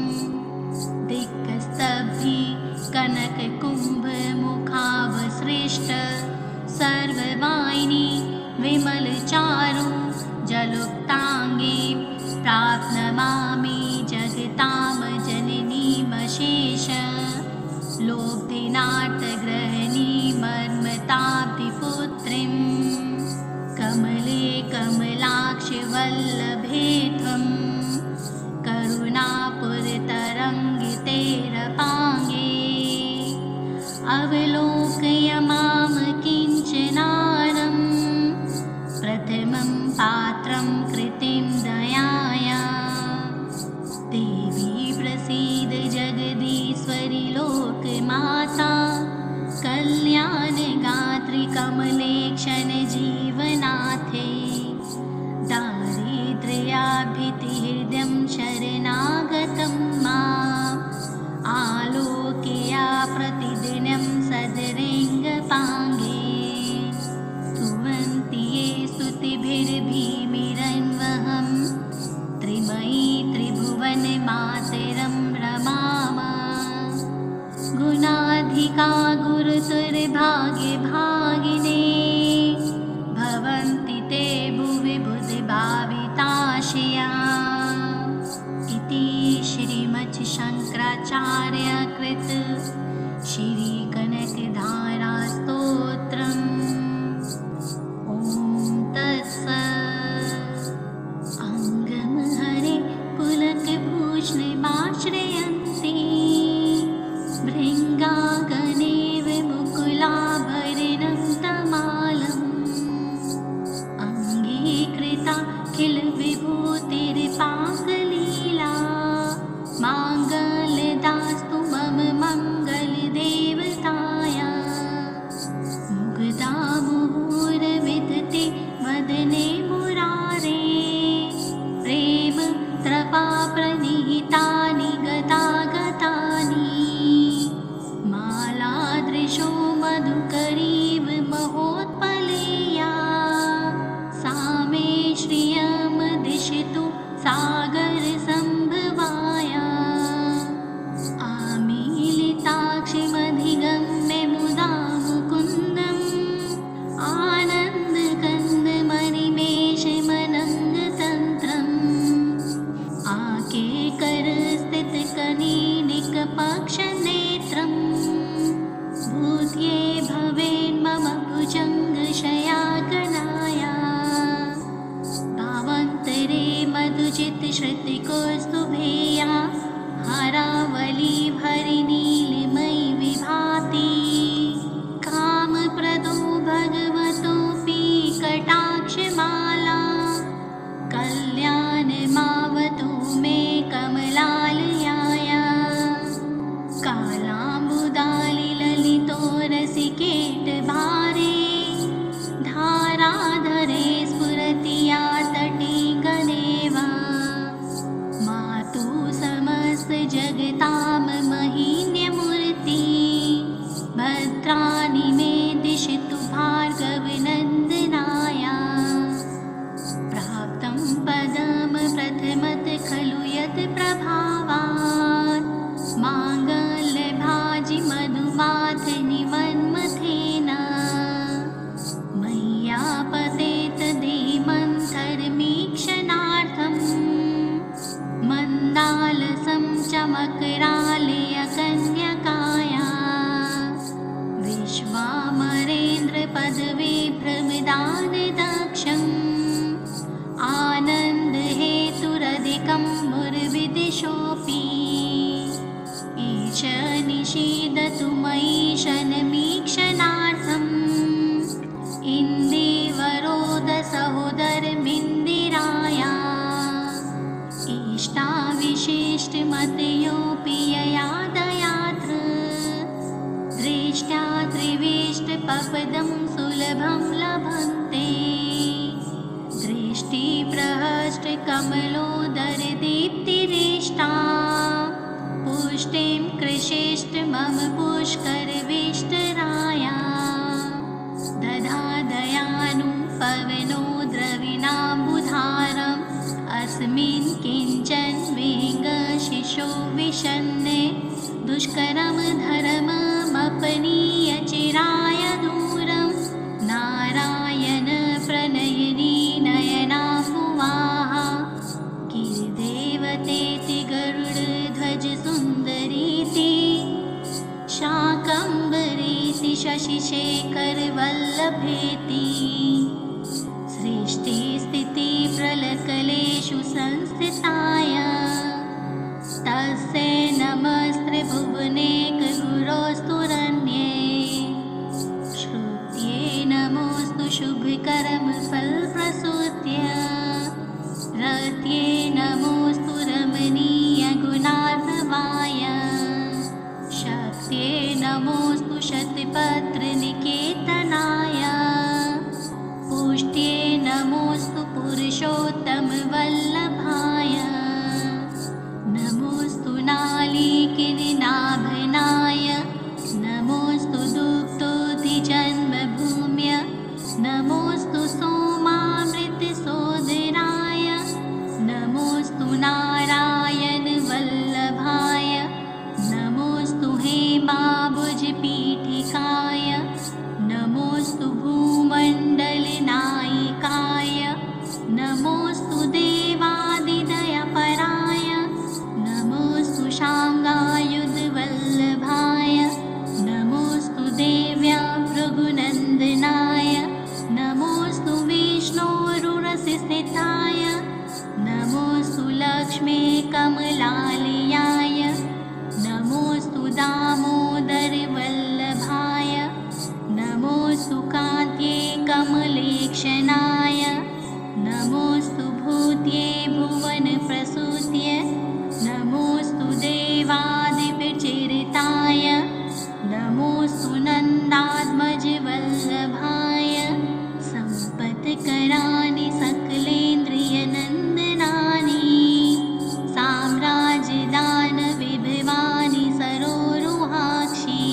दिक्स्तब्धि कनककुम्भमुखावसृष्ट सर्ववाहिनी विमलचारु जलुक्ताङ्गी प्राप्नमामि जगतां जननीमशेष। लोब्धिनाट्यग्रहणी मर्मताब्धिपुत्रीं कमले कमलाक्षवल्लभे त्वं। करुणापुरतरङ्गितेरपाङ्गे अवलोकय मां किञ्चनारम्। प्रथमं पात्रं कृतिं दयाया। देवी प्रसीद जगदीश्वरि लोकमाता। कल्याणगात्री कमलेक्षण जीवनाथे। दारिद्र्याभितिहृदयं शरणागतं माम्। आलोकया प्रतिदिनं सदरेङ्गपाङ्गे। स्तुवन्ति स्तुतिभिर्भीमिरन्वहं। त्रिमयी त्रिभुवनमातरं रमामः। गुणाधिका गुरुतुर्भाग्यभागिने। भवन्ति ते भुवि बुद्धिभाविताशया। इति श्रीमद् शंकराचार्य कृत श्री कनकधारा स्तोत्रम्। ओम तत्सत्। अंगम हरे पुलक भूषण आश्रयन्ति भृङ्गागणेव मुकुलाभरणं तमालम्। अङ्गीकृता किल विभूतिर्पाकलीला माङ्गल्यदास्तु मम मङ्गलदेवताया। मुग्धा मुहुर्विदते वदने मुरारे प्रेम त्रपा प्रणिहितानि गतागतानि। मालादृशो मधुकरीव महोत्पलेया सा मे श्रियं दिशतु सागरसम्भवाया। आमीलिताक्षिमधिगम्य मुदा मुकुन्दम् आनन्दकन्दमनिमेषमनङ्गतन्त्रम्। आकेकरस्थितकनीनिकपक्षनेत्रम् भूत्ये भवेन्मम भुजङ्गशयाकनाया। भावान्तरे मधुचित्तश्रुतिकौस्तुभेया हारावली भरिनीलिमयि विभाति। कामप्रदो भगवतोऽपि कटाक्षमाला कल्याणमावतु मे कमलालयाया। कालाम्बुदालिललितो रसिकेटभारे धाराधरे स्फुरति या तटे गदेवा। मातु समस्तजगतां महिन्यमूर्ति भद्राणि मे दिशतु भार्गवनन्दनाया। प्राप्तं पदं प्रथमत खलु यत् प्रभावात् माङ्गल्यभाजि मधुमाथनि मन्मथेन। मय्यापतेत धीमन्थरमीक्षणार्थम् मन्दालसं चमकरालयकन्यकाया। विश्वामरेन्द्रपदवी भ्रमदानदक्षम् आनन्दहेतुरधिकं मुर्विदिशोऽपि। ईश निषीदतु मयि शनमीक्षणार्थम् इन्दीवरोदसहोदरमिन्दिराया। इष्टाविशिष्टमतयोऽपि यया दयात्र दृष्ट्या त्रिविष्टपपदं सुलभं लभन्ते। दृष्टिप्रहष्टकमलोदरदीप्तिरिष्टा पुष्टिं कृषिष्ट मम पुष्करविष्टराया। दधादयानु पवनो द्रविणाम्बुधारम् अस्मिन् किञ्चन विहङ्गशिशो विषन्ने। दुष्करं धर्ममपनीय चिराय दूरं नारायण प्रणयिनी नयनाम्बुवाहा। गिरिदेवतेति गरुडध्वज सुन्दरीति शाकम्भरीति शशिशेखर वल्लभेति। सृष्टिस्थितिप्रलयकलेषु संस्थिताय तस्यै नमस्त्रिभुवनैकगुरोस्तुरन्ये। श्रुत्यै नमोऽस्तु शुभकर्मफलप्रसूत्यै। रत्यै नमोऽस्तु रमणीयगुणार्णवाय। शक्त्यै नमोऽस्तु शतपत्रनिकेतनाय। पुष्ट्यै नमोऽस्तु पुरुषोत्तमवल्लभाय। नमोऽस्तु नालिकेरनाभनाय। नमोऽस्तु दुग्धोऽधिजन्मभूम्य। नमोऽस्तु सोमामृतसोदराय। नमोऽस्तु नारायणवल्लभाय। नमोऽस्तु हेमाभुजपीठिकाय। साङ्गायुधवल्लभाय नमोऽस्तु देव्या भृगुनन्दनाय नमोऽस्तु विष्णोरुरसिस्थिताय नमोऽस्तु लक्ष्मी कमलालयाय नमोऽस्तु दामोदरवल्लभाय नमोऽस्तु कान्त्ये कमलेक्षणाय नमोऽस्तु भूत्ये भुवनप्रसूत्य नमोऽस्तु देवादिविचरिताय नमोऽस्तु नन्दात्मजवल्लभाय सम्पत्कराणि सकलेन्द्रियनन्दनानि साम्राज्यदानविभवानि सरोरुहाक्षि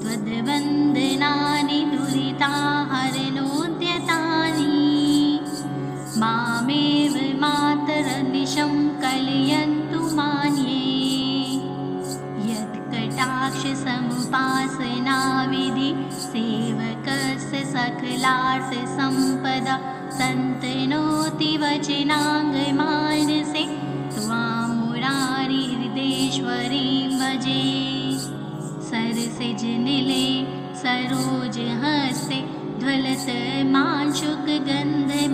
त्वद्वन्दनानि दुरिताहरणोद्यतानि मामेव मातरनिशं कलयन्तु मान्ये यत्कटाक्षसमुपासनाविधि सेवकस्य सकलार्थसम्पदा सन्तनोति वचनाङ्गमानसे त्वां मुरारिहृदेश्वरीं भजे सरसिजनिले सरोजहस्ते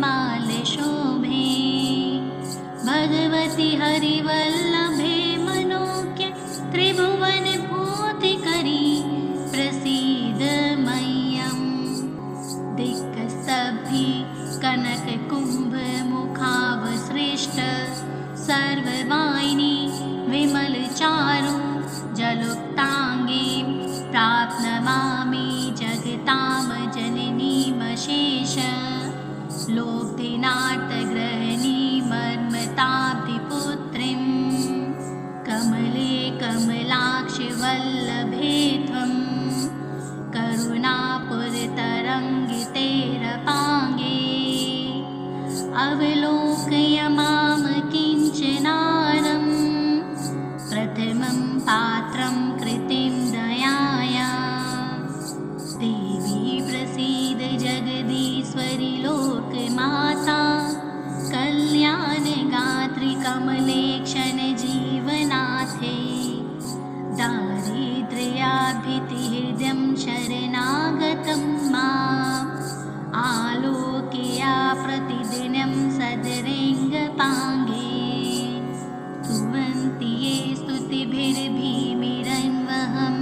ज्वलतमांशुकगन्धमालशोभे भगवति हरिवल्लभे मनोज्ञ त्रिभुवनभूतिकरी प्रसीद मह्यम् दिक्स्तब्धि कनककुम्भमुखावसृष्ट सर्ववाहिनी विमलचारु जलुक्ताङ्गीं प्राप्नमामि जगतां जननीमशेष लोकदिनार्थग्रहणीमर्मताब्धिपुत्रीं कमले कमलाक्षवल्लभे त्वं करुणापुरतरङ्गितेरपाङ्गे अवलोकय मां किञ्चनारम् प्रथमं पात्रं कृतिं दयाया देवी प्रसीद जगदीश्वरि लोकमाता कल्याणगात्री कमलेक्षण जीवनाथे दारिद्र्याभितिहृदयं शरणागतं माम् आलोकया प्रतिदिनं सदरेङ्गपाङ्गे स्तुवन्ति ये स्तुतिभिर्भीमिरन्वहं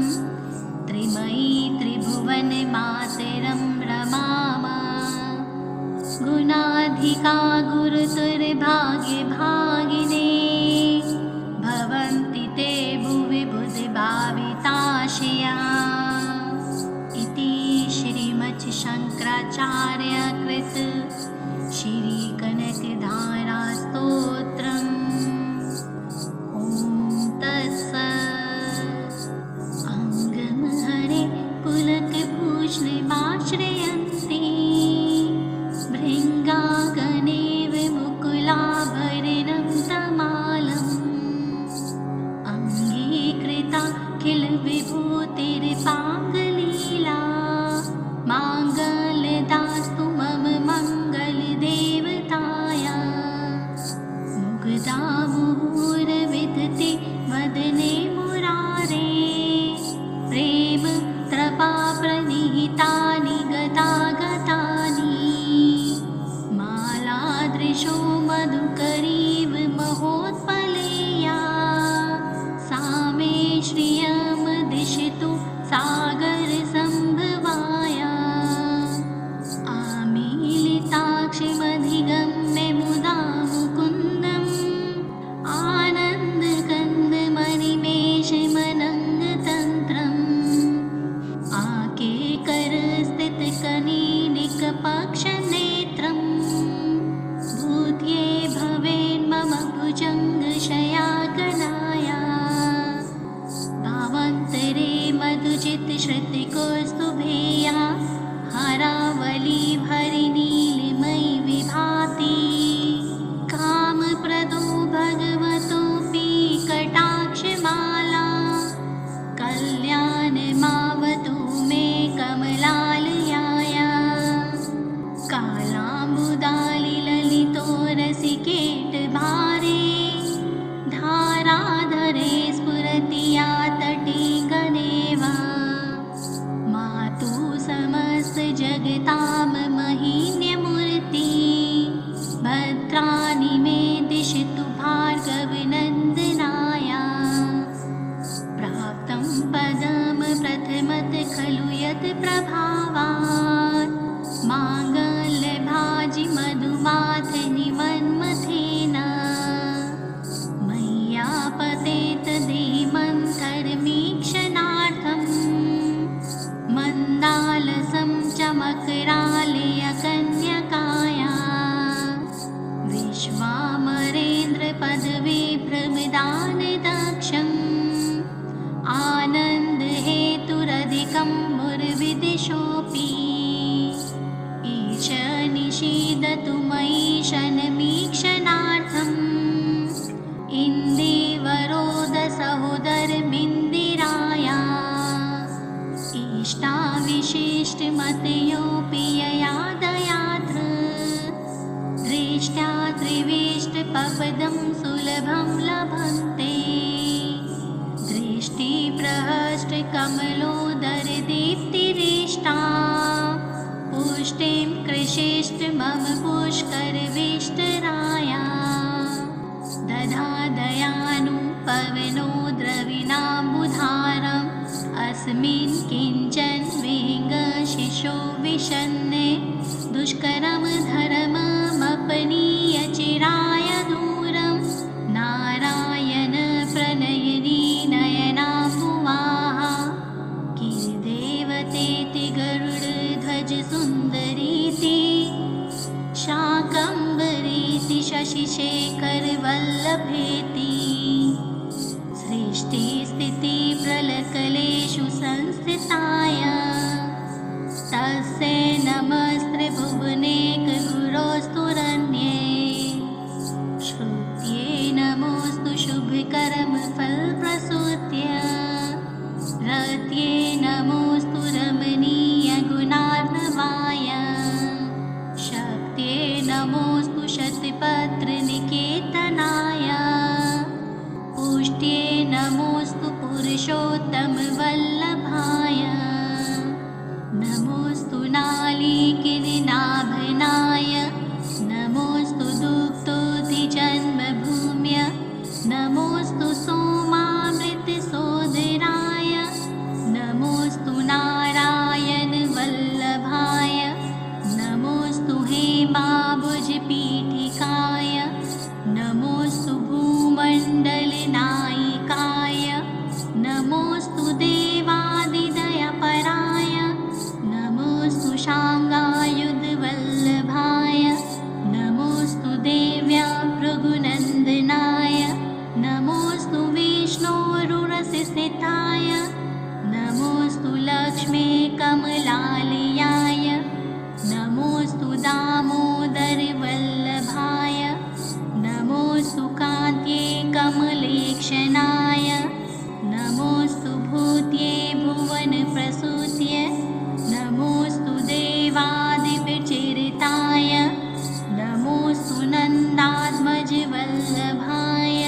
त्रिमयी त्रिभुवनमातरं रमामा गुणाधिका गुरुतुर्भाग्यभागिने भवन्ति ते भुवि बुद्धिभाविताशया इति श्रीमच्छङ्कराचार्यकृत श्रीकनकधारास्तोत्रम् ॐ तत्सत् अङ्गमहरे पुलकभूषणमाश्रयन्ति भृङ्गागणेव मुकुलाभरणं तमालम् अङ्गीकृता किल विभूतिर्पाङ्गलीला माङ्गल्यदास्तु मम मङ्गलदेवताया मुग्धा मुहुरविदति वदने मुरारे प्रेम त्रपा प्रणिहितानि गतागतानि मालादृशो मधुकरीव महोत्पलेया सा मे श्रियं दिशतु सागर कमलोदर दीप्तिरेष्टा पुष्टिं कृषिष्ट मम पुष्करविष्टराया दधादयानु पवनो द्रविणाम्बुधारम् अस्मिन् किञ्चन विहङ्गशिशो विशन्ने दुष्करं धर्ममपनीय चिराय दूरं नारायण प्रणयिनी नयनाम्बुवाः गिरिदेवतेति गरुडध्वज सुन्दरीति शाकम्भरीति शशिशेखर वल्लभेति सृष्टिस्थितिप्रलयकलेषु संस्थिताय तस्यै नमस्त्रिभुवनेकगुरोस्तुरन्ये श्रुत्यै नमोऽस्तु शुभकर्मफलप्रसूत्यै रत्यै नमोऽस्तु रमणीयगुणार्णवाय शक्त्यै नमोऽस्तु शतपत्रनिकेतनाय पुष्ट्यै नमोऽस्तु पुरुषोत्तमवल्लभाय नमोऽस्तु नालिकेरनाभनाय नमोऽस्तु दुग्धोतिजन्मभूम्यै नमोऽस्तु सोमामृतसोदराय नमोऽस्तु नारायणवल्लभाय नमोऽस्तु हेमाभुजपीठिकाय नमोऽस्तु भूमण्डलनायिकाय नमोऽस्तु देवादिदयपराय नमोऽस्तु शाङ्गायुधवल्लभाय नमोऽस्तु देव्या भृगुनन्दनाय नमोऽस्तु विष्णोरुरसिस्थिताय नमोऽस्तु लक्ष्मी कमलालयाय नमोऽस्तु दामोदरवल्लभाय नमोऽस्तु कान्त्यै कमलेक्षणाय नमोऽस्तु भूत्यै भुवनप्रसूत्यै नमोऽस्तु देवादिविचरिताय नमोऽस्तु नन्दात्मजवल्लभाय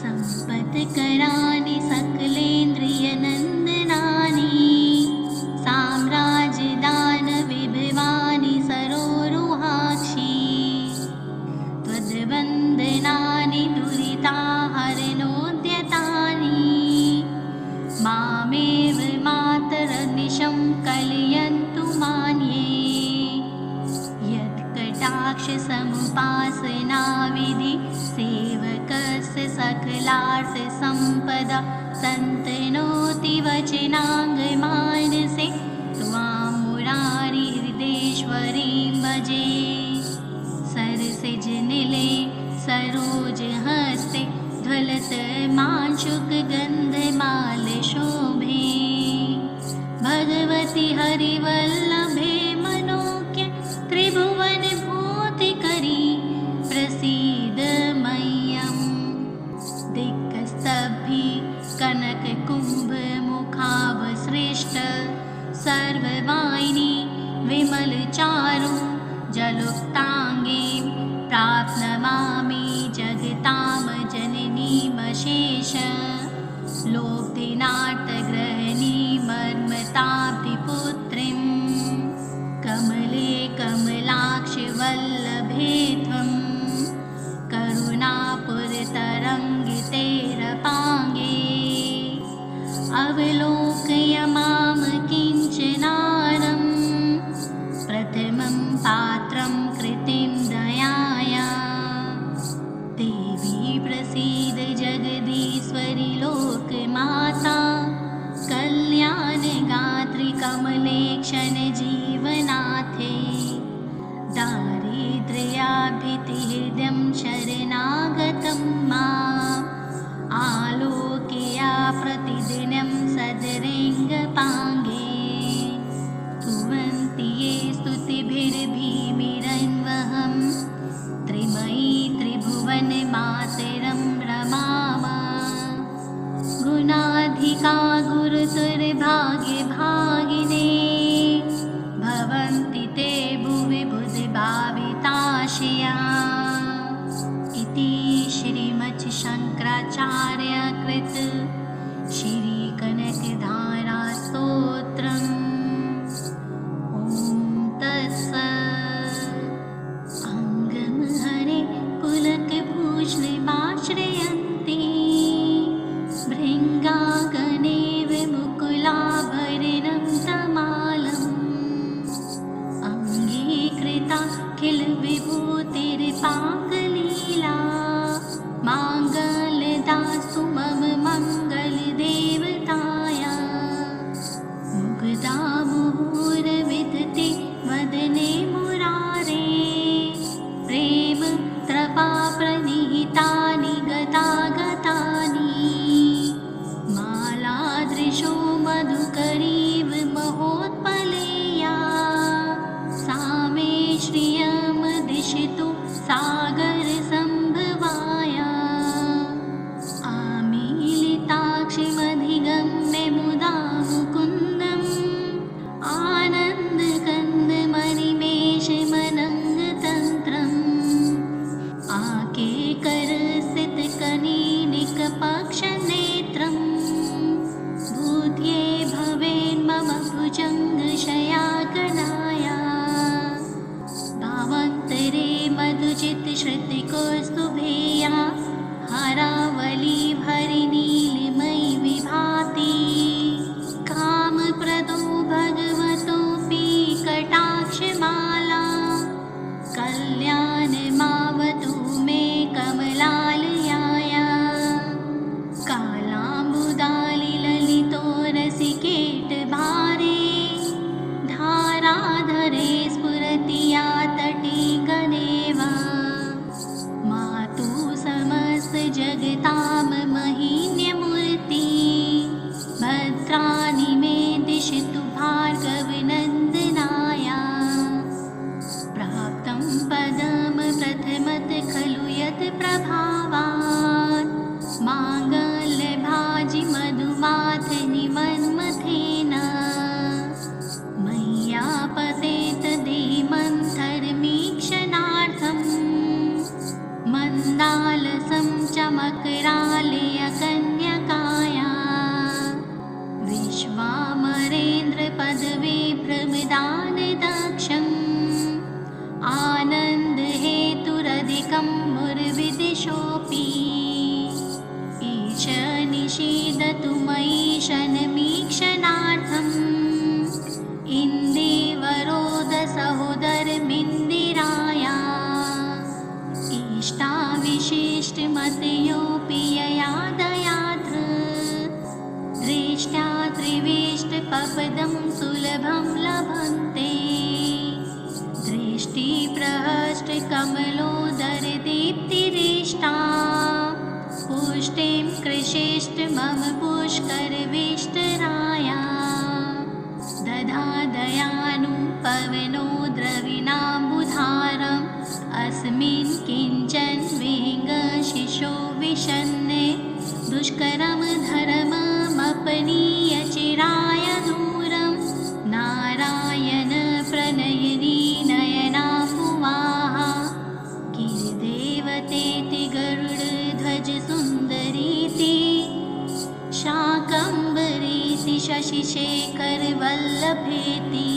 सम्पत्कराणि सकलेन्द्रियनन्दनानि साम्राज्यदानविभवानि सरोरुहाक्षि त्वद्वन्दनानि दुरिताहरणोद्यतानि मामेव मातरनिशं कलयन्तु मान्ये यत्कटाक्षसमुपासनाविधि सेवकस्य सकलार्थसम्पदा सन्तनोति वचनाङ्गमानसे त्वां मुरारिहृदेश्वरीं भजे सरसिजनिले सरोजहस्ते ज्वलतमांशुकगन्धमालशोभे भगवति हरिवल्लभे मनोज्ञ त्रिभुवनभूतिकरी प्रसीद मह्यम् दिक्स्तभि कनककुम्भमुखावसृष्ट सर्ववाहिनी विमलचारु जलुक्ताङ्गीं प्राप्नमामि जगतां जननीमशेष लोकनाट्यग्रहणीमर्मताब्धिपुत्रीं कमले कमलाक्षवल्लभे त्वं करुणापुरतरङ्गितेरपाङ्गे अवलोकय मां किञ्चनारं प्रथमं पात्रं कृतिं दयाया देवी प्रसीद जगदीश्वरि लोकमाता कल्याणगात्री कमलेक्षण जीवनाथे दारिद्र्याभितिहृदयं शरणागतं माम् आलोकया प्रतिदिनं सदरेङ्गपाङ्गे स्तुवन्ति ये स्तुतिभिर्भीमिरन्वहं त्रिमयी त्रिभुवनमातरं रमामा गुणाधिका गुरुतुर्भाग्यभागिने भवन्ति ते भुवि बुद्धिभाविताशया इति श्रीमच्छङ्कराचार्यकृत श्रीकनकधारा गङ्गागणेव मुकुलाभरणं तमालम् अङ्गीकृताखिलविभूतिर्पाकलीला माङ्गल्यदास्तु मम मङ्गलदेवताया मुग्धा मुहुर्विदते वदने मुरारे प्रेम त्रपा प्रणिहितानि गतागतानि मालादृशो मधुकरीव महोत्पलेया सा मे श्रियं दिशतु सागरसम्भवाया आमीलिताक्षिमधिगम्य मुदा मुकुन्दम् आनन्दकन्दमनिमेषमनङ्गतन्त्रम् आकेकरसितकनीनिकपक्षनेत्रम् बुध्ये भवेन्मम भुजङ्गशयाकनाया भावान्तरे मधुचित्तश्रुतिकौस्तुभेया हारावली भरिनीलिमयि विभाति कामप्रदो भगवतोऽपि कटाक्षमाला कल्याणमावतु मे कमलालयाया कालाम्बुदालिललितो रसिकेटभारे धाराधरे स्फुरति या तटे गणेवा मातु समस्तजगतां महीन्यमूर्ति भद्राणि मे दिशतु भार्गवनन्दनाया प्राप्तं पदं प्रथमत खलु यत् प्रभावान् माङ्गल्यभाजि मधुमाथनि मन्मथेन मय्यापतेत देमन्थरमीक्षणार्थम् मन्दालसं चमकरालयकन्यकाया विश्वामरेन्द्रपदवी प्रमदानदक्षम् आनन्दहेतुरधिकं मुरविदिशोऽपि ईश निषीदतु मयि शनमीक्षणार्थम् इन्दिवरोदसहोदरमिन्दिराया इष्टाविशिष्टमतयोऽपि यया दयाद्र दृष्ट्या त्रिविष्टपपदं सुलभं लभन्ते दृष्टिप्रहष्टकमलोदरदीप्तिरिष्टा पुष्टिं कृषिष्ट मम पुष्करविष्टराया दधादयानु पवनो द्रविणाम्बुधारम् अस्मिन् किञ्चन विहङ्गशिशो विषन्ने दुष्करं धर्ममपनीय चिराय दूरं नारायण प्रणयिनी नयनाम्बुवाहा गिरिदेवतेति गरुडध्वज सुन्दरीति शाकम्भरीति शशिशेखरवल्लभेति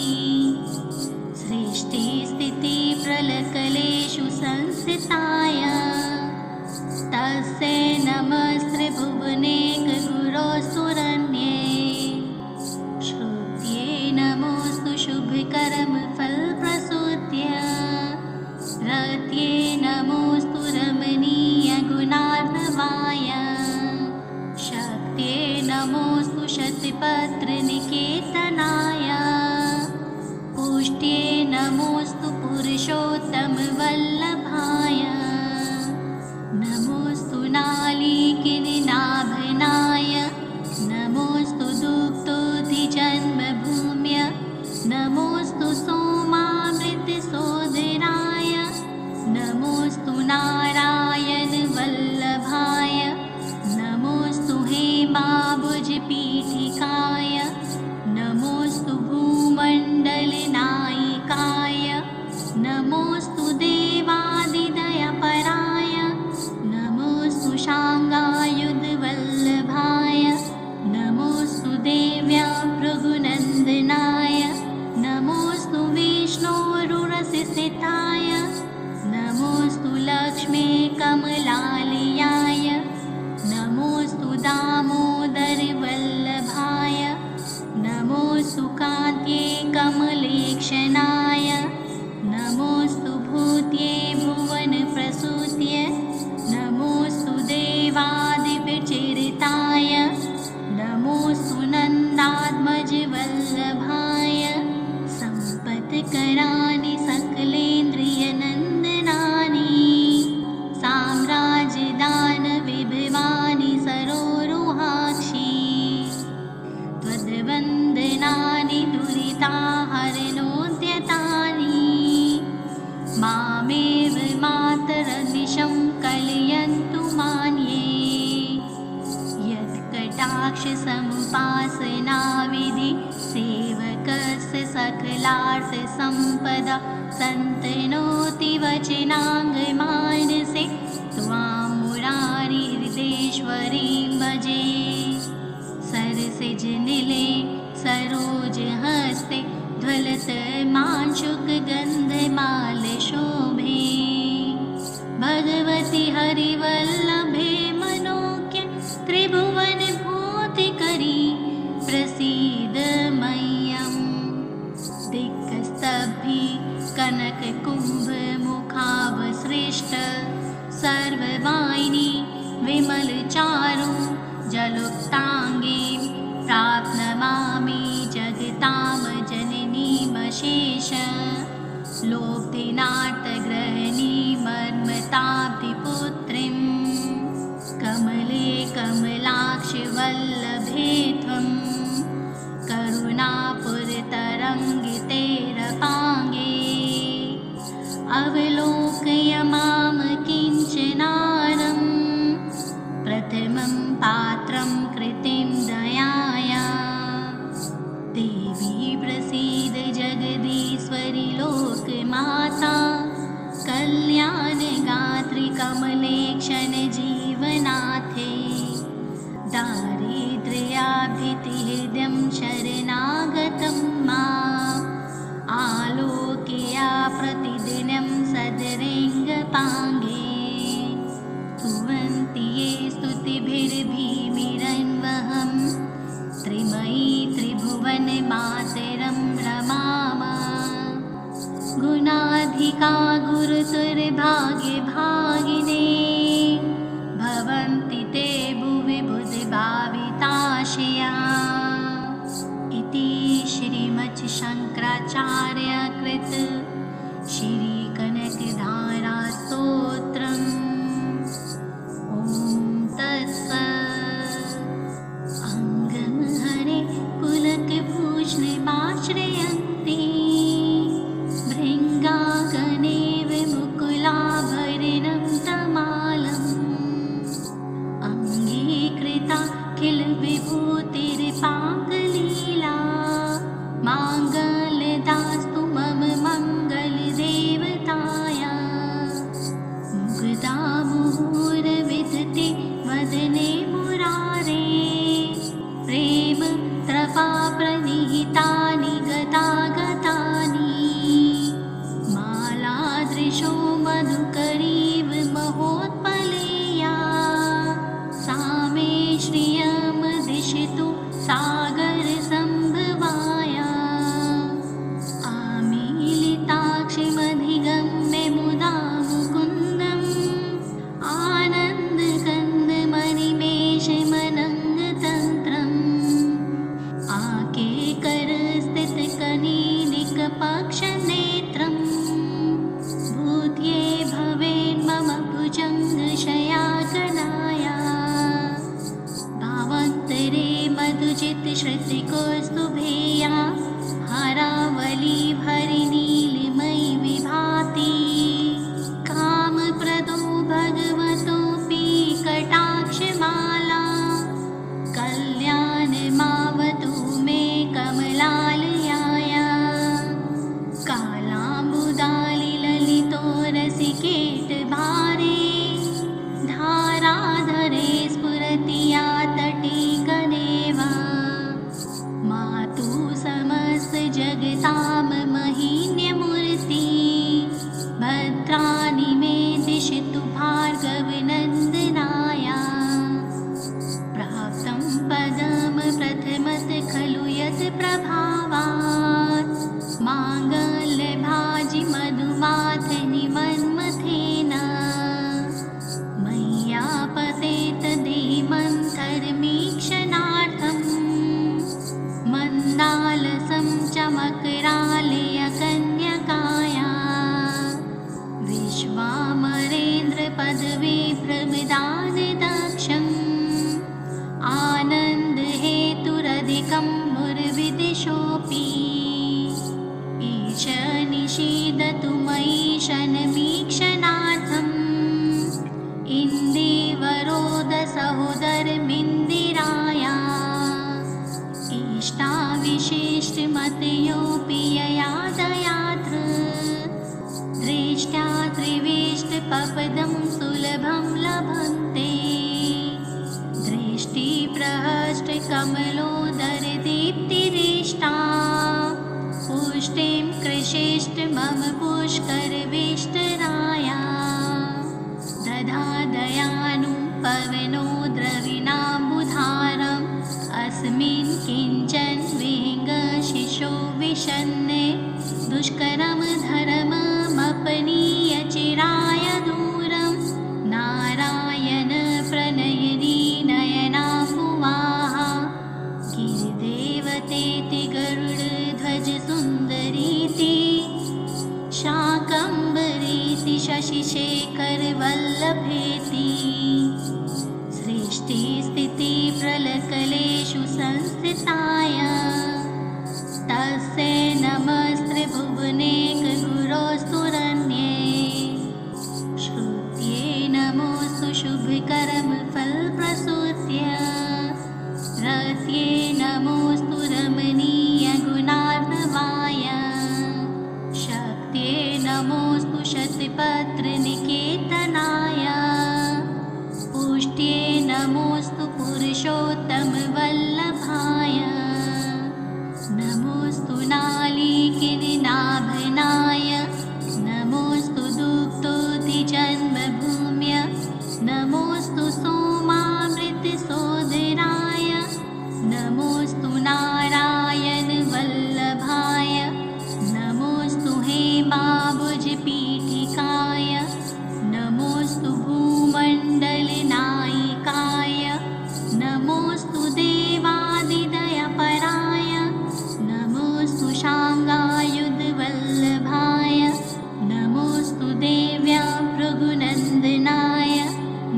सृष्टिस्थितिप्रलकलेषु संस्थिताय तस्यै नमस्त्रिभुवनेकगुरो सुरन्ये श्रुत्यै नमोऽस्तु शुभकर्मफलप्रसूत्यै रत्यै नमोऽस्तु रमणीयगुणार्णवाय शक्त्यै नमोऽस्तु शतपत्रनिकेतनाय पुष्ट्यै नमोऽस्तु पुरुषोत्तमवल्लभाय नमोऽस्तु नालिकिनिनाभनाय नमोऽस्तु दुग्धोधिजन्मभूम्य नमोऽस्तु सोमामृतसोदराय नमोऽस्तु नारायणवल्लभाय नमोऽस्तु हेमाभुजपीठिकाय नमोऽस्तु भूमण्डलनायिकाय नमोऽस्तु देवादिदयापात्राय राक्षसमुपासनाविधि सेवकस्य सकलार्थसम्पदा सन्तनोति वचनाङ्गमानसे त्वां मुरारिहृदेश्वरीं भजे। सरसिजनिले सरोजहस्ते ज्वलतमांशुकगन्धमालशोभे भगवति हरिवल्लभे मनोज्ञ त्रिभुवनभूतिकरी प्रसीद मह्यम्। दिक्स्तब्धि कनककुम्भमुखावसृष्ट सर्ववाहिनी विमलचारु जलुक्ताङ्गीं प्राप्नमामि जगतां जननीमशेष लोकनाट्यग्रहणीमर्मताब्धिपुत्रीं कमले कमलाक्षवल्लभे त्वं करुणापुरतरङ्गितेरपाङ्गे अवलोकय मां किञ्चनारम् प्रथमं पात्रं कृतिं दयाया देवी प्रसीद जगदीश्वरि लोकमाता कल्याणगात्री कमलेक्षण जीवनाथे दारिद्र्याभितिहृदयं शरणागतं माम् आलोकया प्रतिदिनं सदरेङ्गपाङ्गे स्तुवन्ति ये स्तुतिभिर्भीमिरन्वहं त्रिमयी त्रिभुवनमातरं रमामः। गुणाधिका गुरुतुर्भाग्यभागिने भवन्ति ते भुवि बुद्धिभाविताशया इति श्रीमच्छङ्कराचार्यकृत श्रीकनकधारास्तोत्रम्। ॐ तत्सत्। अङ्गमहरे पुलकभूषणमाश्रयन्ति भृङ्गागणेव मुकुलाभरणं तमालम् अङ्गीकृता किल विभूतिर्पाङ्गलीला माङ्गल्यदास्तु मम मङ्गलदेवताया मुग्धा मुहुरविदधति वदने मुरारे प्रेम त्रपा प्रणिहितानि गतागतानि मालादृशो मधुकरीव महोत्पलेया सा मे श्रियमदिशितु सागरसम्भवाया आमीलिताक्षिमधिगम्य मुदा मुकुन्दम् आनन्दकन्दमनिमेषमनङ्गतन्त्रम् आकेकरस्थितकनीनिकपक्षनेत्रम् भूत्ये भवेन्मम भुजङ्गशयाकनाया भावान्तरे मधुचित्तश्रुतिकौस्तुभेया हरावली भरिनीलिमयि विभाति कामप्रदो भगवतोऽपि कटाक्षमाला कल्याणमावतु मे कमलालयाया कालाम्बुदालिललितो रसिकेटभारे धाराधरे स्फुरति या तटे कनेवा मतयोऽपि यया दयार्द्र दृष्ट्या त्रिविष्टपपदं सुलभं लभन्ते दृष्टिप्रहष्टकमलोदरदीप्तिरेष्टा पुष्टिं कृषिष्ट मम पुष्करविष्टराया दधादयानु पवनो द्रविणाम्बुधारम् अस्मिन् किञ्चन विहङ्गशिशो विषन्ने दुष्करं धर्ममपनीय चिराय दूरं नारायण प्रणयनी नयनाम्बुवाहा गिरिदेवतेति गरुडध्वज सुन्दरीति शाकम्भरीति शशिशेखर वल्लभेति सृष्टिस्थितिप्रलयकलेषु संस्थिताय तस्यै नमस्त्रिभुवनैकगुरोस्तुरन्ये श्रुत्यै नमोऽस्तु शुभकर्मफलप्रसूत्यै रत्यै नमोऽस्तु रमणीयगुणार्णवाय शक्त्यै नमोऽस्तु शतपत्रनिकेतनाय पुष्ट्यै नमोऽस्तु पुरुषोत्तमवल्लभाय नमोऽस्तु नालिकेनिनाभनाय नमोऽस्तु दुग्धोतिजन्मभूम्य नमोऽस्तु सोमामृतसोदराय नमोऽस्तु नारायणवल्लभाय नमोऽस्तु हेमाबुजपीठिकाय नमोऽस्तु भूमण्डलनायिकाय नमोऽस्तु देवादिदयपराय नमोऽस्तु शाङ्गायुधवल्लभाय नमोऽस्तु देव्या भृगुनन्दनाय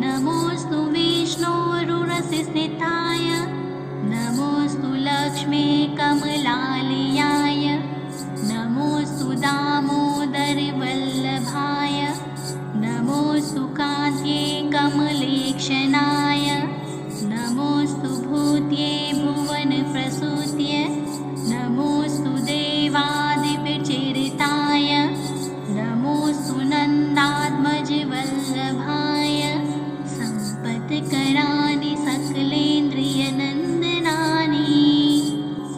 नमोऽस्तु विष्णोरुरसिस्थिताय नमोऽस्तु लक्ष्मी कमलालयाय नमोऽस्तु दामोदरवल्लभाय नमोऽस्तु कान्त्यै कमलेक्षणाय नमोऽस्तु भूत्यै भुवनप्रसूत्यै नमोऽस्तु देवादिविचरिताय नमोऽस्तु नन्दात्मजवल्लभाय सम्पत्कराणि सकलेन्द्रियनन्दनानि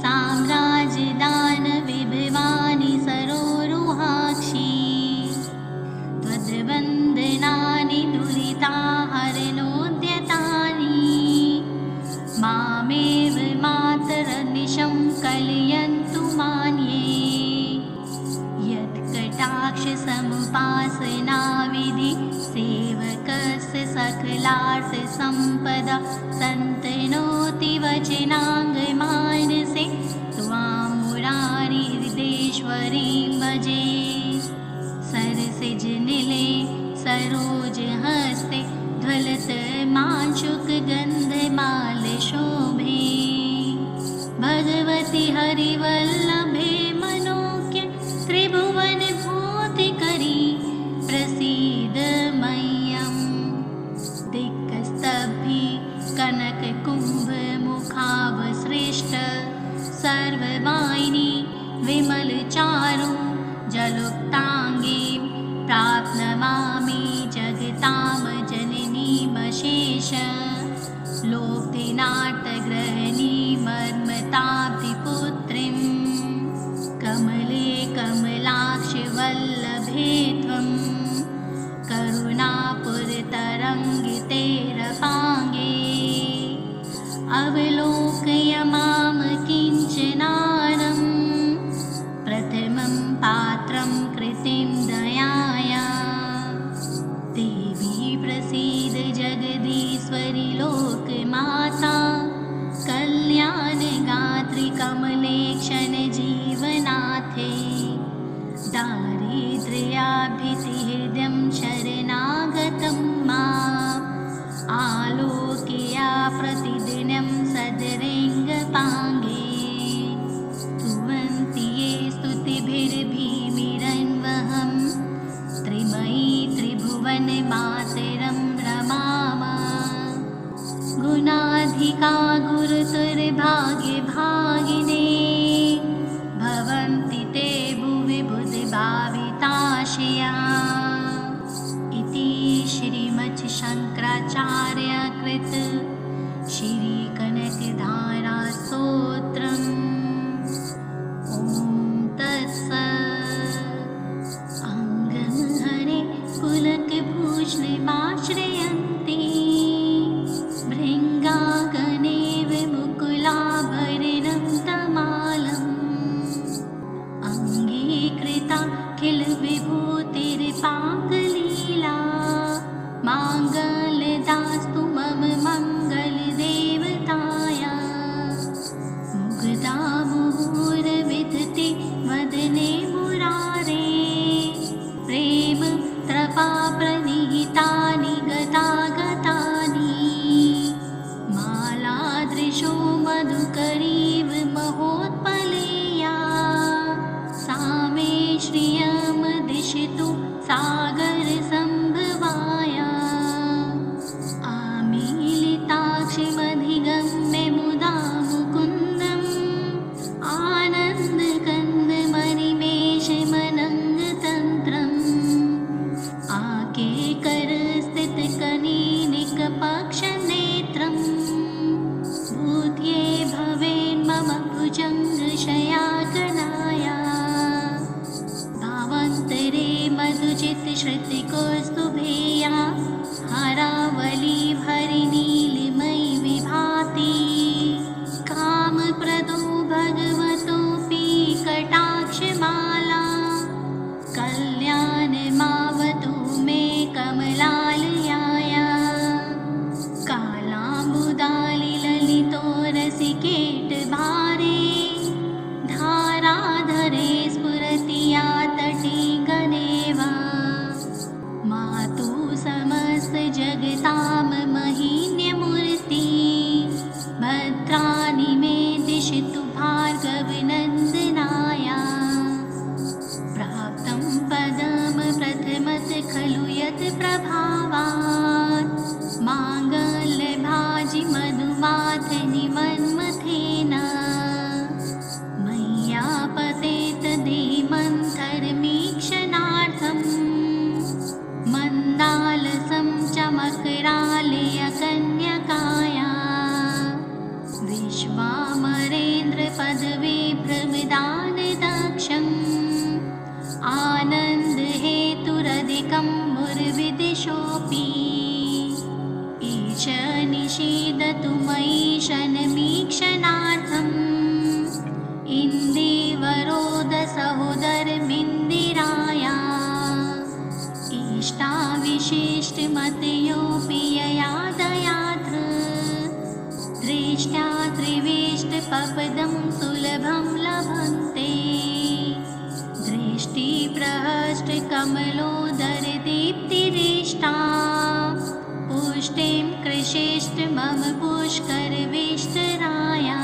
साम्राज्यदानविभवानि सरोरुहाक्षि त्वद्वन्दनानि दुरिताहरणोद्यतानि मामेव मातरनिशं कलयन्तु मान्ये यत्कटाक्षसमुपासनाविधि सेवकस्य सकलार्थसम्पदा सन्तनोति वचनाङ्गमानसे त्वां मुरारिहृदेश्वरीं भजे सरसिजनिले सरोजहस्ते ज्वलतमांशुकगन्धमालशोभे भगवति हरिवल्लभे मनोज्ञ त्रिभुवनभूतिकरी प्रसीद मह्यम् दिक्स्तभि कनककुम्भमुखावसृष्ट सर्ववाहिनी विमलचारु जलुक्ताङ्गीं प्राप्नवामि जगतां जननीमशेष लोकनाटग्रहणीमर्मताब्धिपुत्रीं कमले कमलाक्षवल्लभे त्वं करुणापुरतरङ्गितेरपाङ्गे अवलोकय मां किञ्चनारं प्रथमं पात्रं कृतिं दयाया देवी प्रसीद जगदीश्वरि लोकमाता कल्याणगात्री कमलेक्षण जीवनाथे दारिद्र्याभिहृदयं शरणागतं माम् आलोकया प्रतिदिनं सदरेङ्गपाङ्गे स्तुवन्ति ये स्तुतिभिर्भीमिरन्वहं त्रिमयी त्रिभुवनमातरं रमामः गुणाधिका गुरुतुर्भाग्यभागिने मधुकरीव महोत्पलेया सा मे श्रियं दिशतु सागरसम्भवाया आमीलिताक्षिमधिगम्य मुदा मुकुन्दम् आनन्दकन्दमनिमेषमनङ्गतन्त्रम् आकेकरस्थितकनीनिकपक्षनेत्रम् भूत्ये भवेन्मम भुजङ्गशयाकनाया भावान्तरे मधुचित्तश्रुतिकौस्तुभेया हारावली भरिनीलिमयि विभाति कामप्रदो भगवतोऽपि कटाक्षमाला कल्याणमावतु मे कमलालयाया कालाम्बुदालिललितोरसिकेटभारे धाराधरे स्फुरति या तटे गणेवा मातु समस्तजगतां महिन्यमूर्ति भद्राणि मे दिशतु भार्गवनन्दनाया प्राप्तं पदं प्रथमत खलु यत् प्रभावात् माङ्गल्यभाजि मधुमाथनिमन्मथेन मय्या पतेत धीमन्थरमीक्षणार्थम् मन्दालसं चमकरालयकन्यकाया विश्वामरेन्द्रपदवी प्रविदानदक्षम् आनन्दहेतुरधिकं मुर्विदिशोऽपि ईश निषीदतु मयि शनमीक्षणार्थम् इन्दीवरोदसहोदरमिन्दिराया इष्टाविशिष्टमतयोऽपि यया दयाद्र दृष्ट्या त्रिविष्टपपदं सुलभं लभन्ते दृष्टिप्रहष्टकमलोदरदीप्तिरिष्टा पुष्टिं कृषिष्ट मम पुष्करविष्टराया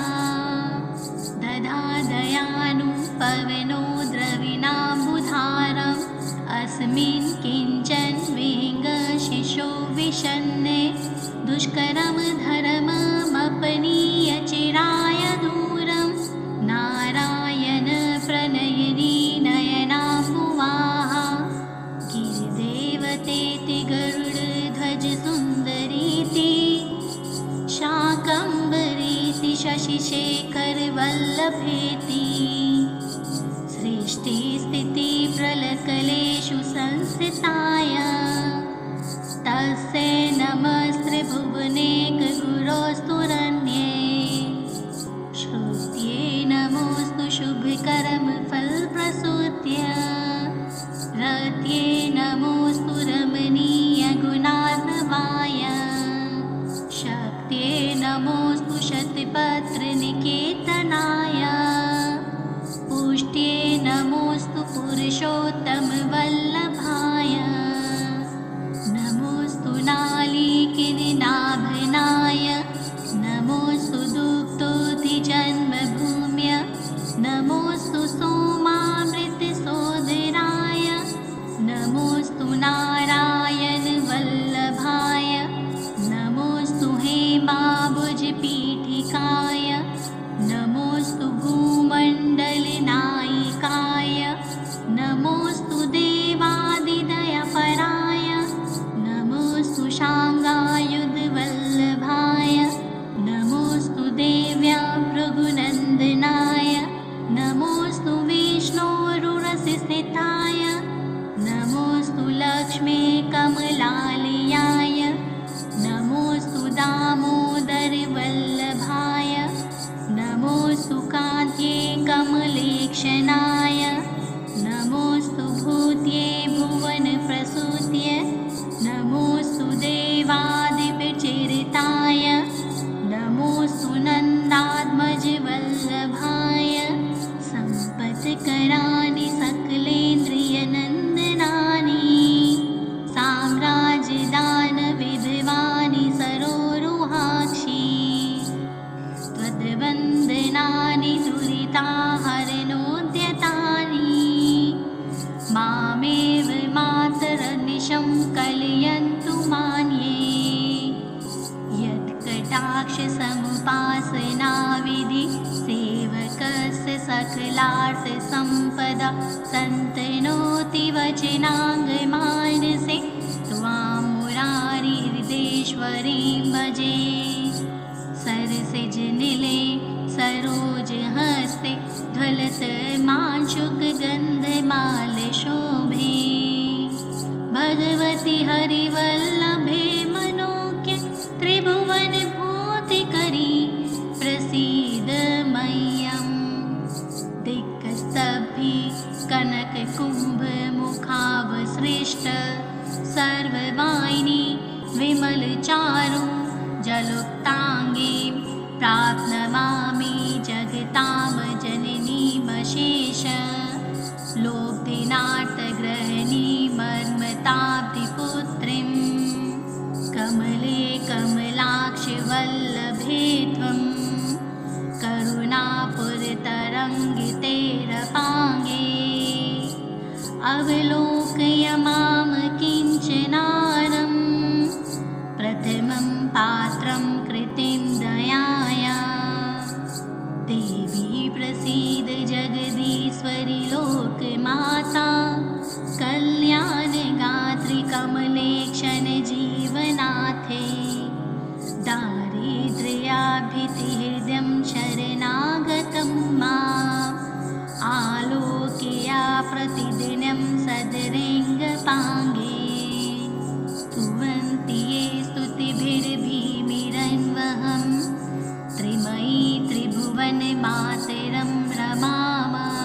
दधादयानुपवनो द्रविणाम्बुधारम् अस्मिन् किञ्चन विहङ्गशिशो विषन्ने दुष्करं धर्ममपनीय चिराय दूरं नारायण प्रणयिनी नयनाम्बुवाहा गिरिदेवतेति गरुडध्वज सुन्दरीति शाकम्भरीति शशिशेखरवल्लभेति सृष्टिस्थितिप्रलयकलेषु संस्थिताय तस्यै नमस्त्रिभुवनेकगुरोस्तुरन्ये श्रुत्यै नमोऽस्तु शुभकर्मफलप्रसूत्यै रत्यै नमोऽस्तु रमणीयगुणार्णवाय शक्त्यै नमोऽस्तु शतपत्रनिकेतनाय पुष्ट्ये नमोऽस्तु पुरुषोत्तमवल्लभाय नमोऽस्तु नालिकिनिनाभनाय नमोऽस्तु दुग्धोऽधिजन्मभूम्य नमोऽस्तु सोमामृतसोदराय नमोऽस्तु नारायणवल्लभाय नमोऽस्तु हेमाबुजपीठिकाय नमोऽस्तु भूमण्डलनायिकाय नमोऽस्तु देवादिदयपराय नमोऽस्तु शाङ्गायुधवल्लभाय नमोऽस्तु देव्या भृगुनन्दनाय नमोऽस्तु विष्णोरुरसिस्थिताय नमोऽस्तु लक्ष्मी कमलालयाय नमोऽस्तु दामोदरवल्लभाय नमोऽस्तु कान्त्यै कमलेक्षणाय नमोऽस्तु भूत्यै भुवनप्रसूत्यै नमोऽस्तु देवादिविचरिताय नमोऽस्तु नन्दात्मजवल्लभाय वन्दनानि दुरिताहरणोद्यतानि मामेव मातरनिशं कलयन्तु मान्ये यत्कटाक्षसमुपासनाविधि सेवकस्य सकलार्थसम्पदा सन्तनोति वचनाङ्गमानसे त्वां मुरारिहृदेश्वरीं भजे सरसिजनिले सरोजहस्ते ज्वलतमांशुकगन्धमालशोभे भगवति हरिवल्लभे मनोज्ञ त्रिभुवनभूतिकरी प्रसीद मह्यम् दिक्स्तभि कनककुम्भमुखावसृष्ट सर्ववाहिनी विमलचारु जलुक्ताङ्गीं प्राप्नमामि जगतां जननीमशेष लोब्धिनाट्यग्रहणी मर्मताब्धिपुत्रीं कमले कमलाक्षवल्लभे त्वं करुणापुरतरङ्गितेरपाङ्गे अवलोकय मां किञ्चनारम् प्रथमं पात्रं कृतिं दयाया देवी प्रसीद जगदीश्वरि लोकमाता कल्याणगात्री कमलेक्षण जीवनाथे दारिद्र्याभितिहृदयं शरणागतं माम् आलोकया प्रतिदिनं सदरेङ्गपाङ्गे स्तुवन्ति ये स्तुतिभिर्भीमिरन्वहं त्रिमयी त्रिभुवनमातरं रमामः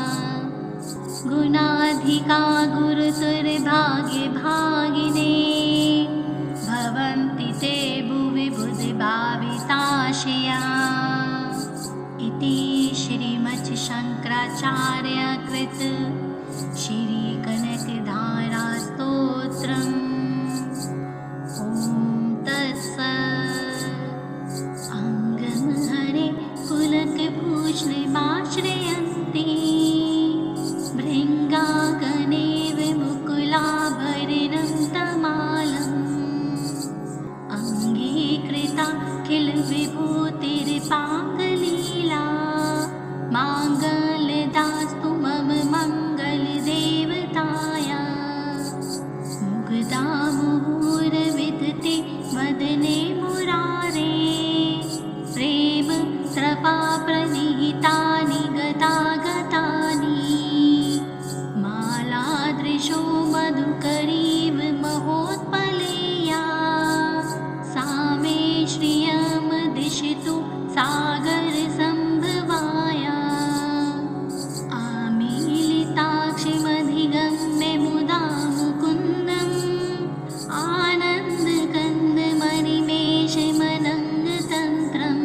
गुणाधिका गुरुतुर्भाग्यभागिने भवन्ति ते भुवि बुद्धिभाविताशया इति श्रीमच्छङ्कराचार्यकृत श्रीकनकधारास्तोत्रम् ॐ तत्सत् अङ्गमहरे पुलकभूषणमाश्रयन्ति भृङ्गागणेव मुकुलाभरणं तमालम् अङ्गीकृता किल विभूतिर्पाङ्गलीला माङ्गल्यदास्तु मम मङ्गलदेवताया मुग्धा मुहुरविदते वदने मुरारे प्रेम कृपाप्रनिहितानि गतागतानि मालादृशो मधुकरीव महोत्पलेया सा मे श्रियं दिशतु सागरसम्भवाया आमीलिताक्षिमधिगम्य मुदा मुकुन्दम् आनन्दकन्दमनिमेषमनङ्गतन्त्रम्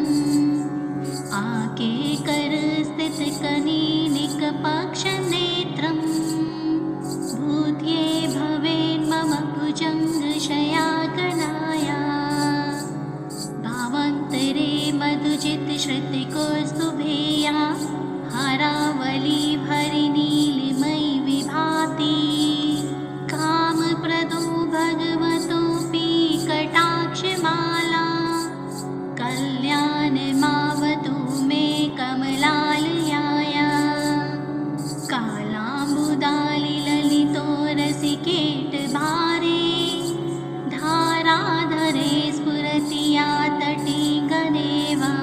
आकेकरस्थितकनीनिकपक्षनेत्रम् भूत्ये भवेन्मम भुजङ्गशयाकनाया भावान्तरे मधुचित्तश्रुतिकौस्तुभेया हरावली भरिनीलिमयि विभाति कामप्रदो भगवतोऽपि कटाक्षमाला कल्याणमावतु मे कमलालयाया कालाम्बुदालिललितो रसिकेटभारे धाराधरे स्फुरति या तटी गदेवा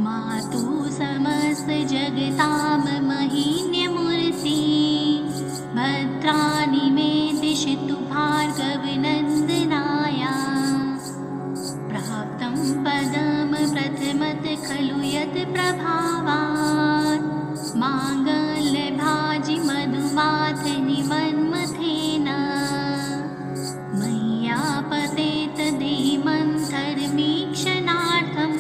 मातु समस्तजगतां महिन्यमूर्ति भद्राणि मे दिशतु भार्गवनन्दनाया प्राप्तं पदं प्रथमत खलु यत् प्रभावात् माङ्गल्यभाजि मधुमाथनि मन्मथेन मय्यापतेत धीमन्थरमीक्षणार्थम्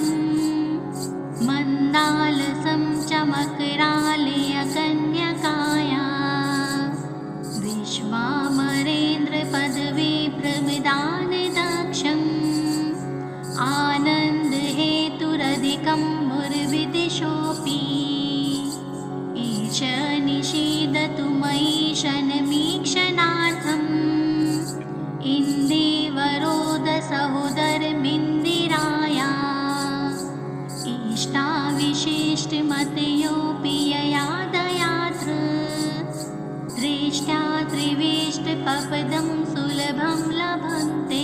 मन्दालसं चमकरालयकन्यकाया विश्वामरेन्द्रपदवी प्रविदानदक्षम् आनन्दहेतुरधिकं मुर्वे विदिशोऽपि ईश निषीदतु मयि शनमीक्षणार्थम् इन्दीवरोद सहोदरमिन्दिराया इष्टाविशिष्टमतयोऽपि यया दयात्र दृष्ट्या त्रिविष्टपपदं सुलभं लभन्ते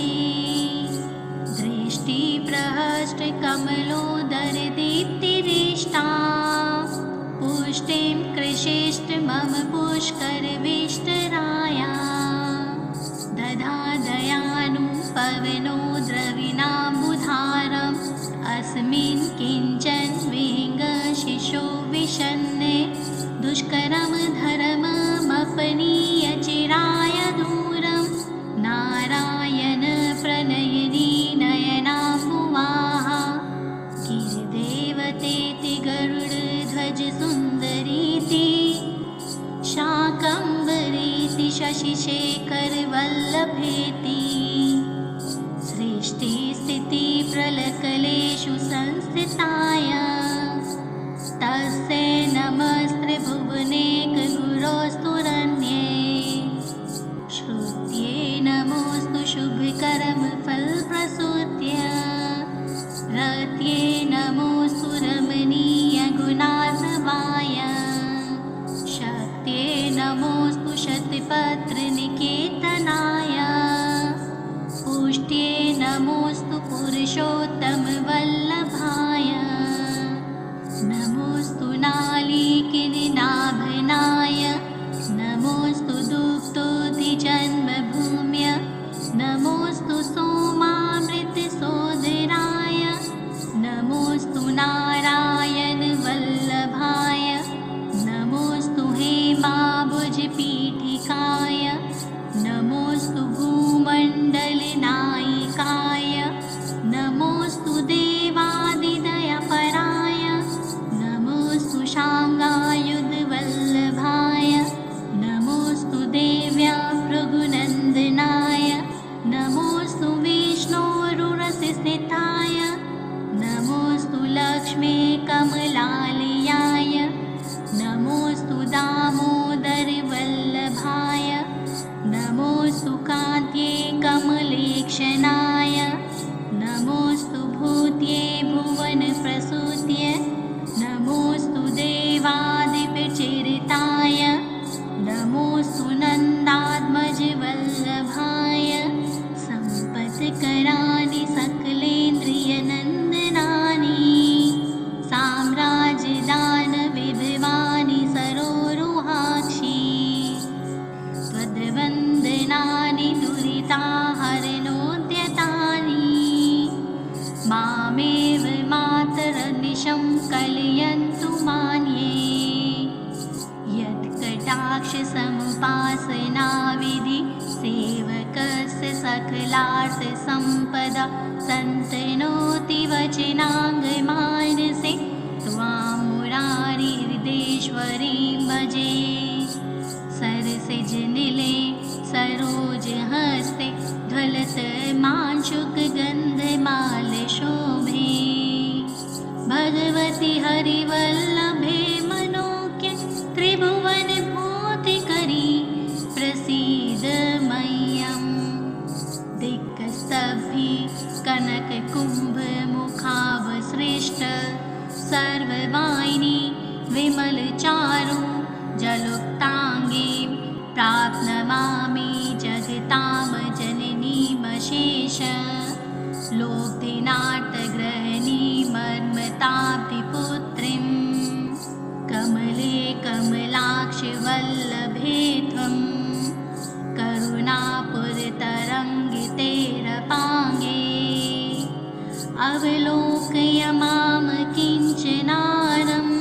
दृष्टिप्रहष्टकमलोदरदीप्तिरिष्टा पुष्टिं कृषिष्ट मम पुष्करविष्टराया दधादयानु पवनो द्रविणाम्बुधारम् अस्मिन् किञ्चन विहङ्गशिशो विषन्ने दुष्करं धर्ममपनीय चिराय दूरं नारायण प्रणयिनी नयनाम्बुवाः गिरिदेवतेति गरुडध्वज सुन्दरीति शाकम्भरीति शशिशेखर वल्लभेति सृष्टिस्थितिप्रलकलेषु संस्थिताय तस्यै नमस्त्रिभुवनेकगुरोस्तुरन्ये श्रुत्यै नमोऽस्तु शुभकर्मफलप्रसूत्यै रत्यै नमोऽस्तु रमणीयगुणार्णवाय शक्त्यै नमोऽस्तु शतपत्रनिकेतनाय पुष्ट्यै नमोऽस्तु पुरुषोत्तमवल्लभाय नमोऽस्तु नालीकिनिनाभनाय नमोऽस्तु दुग्धोऽधिजन्मभूम्य नमोऽस्तु सोमामृतसोदराय नमोऽस्तु नारायणवल्लभाय नमोऽस्तु हेमाभुजपीठिकाय नमोऽस्तु भूमण्डलनायिकाय नमोऽस्तु देवादिदयपराय नमोऽस्तु शाङ्गायुधवल्लभाय नमोऽस्तु देव्या भृगुनन्दनाय नमोऽस्तु विष्णोरुरसिस्थिताय नमोऽस्तु लक्ष्मी कमलालयाय नमोऽस्तु दामोदरवल्लभाय नमोऽस्तु कान्त्यै कमलेक्षणाय नमोऽस्तु भूत्यै भुवनप्रसूत्यै नमोऽस्तु देवादिपचरिताय नमोऽस्तु नन्दात्मजवल्लभाय सम्पत्कराणि सकलेन्द्रियनन्दनानि साम्राज्यदानविभवानि सरोरुहाक्षि त्वद्वन्दनानि दुरिताहरणोद्यतानि मामेव मातरनिशं कलयन्तु मान्ये यत्कटाक्षसमुपासनाविधि सेवकस्य सकलार्थसम्पदा सन्तनोति वचनाङ्गमानसे त्वां मुरारिहृदेश्वरीं भजे सरसिजनिले सरोजहस्ते ज्वलतमांशुकगन्धमालशोभे भगवति हरिवल्लभे मनोज्ञ त्रिभुवनभूतिकरी प्रसीद मह्यम् दिक्स्तभि कनककुम्भमुखावसृष्ट सर्ववाहिनी विमलचारु जलुक्ताङ्गीं प्राप्नमामि जगतां जननीमशेष लोकदिनार्थग्रहणीमर्मताब्धिपुत्रीं कमले कमलाक्षवल्लभे त्वं करुणापुरतरङ्गितेरपाङ्गे अवलोकय मां किञ्चनारम्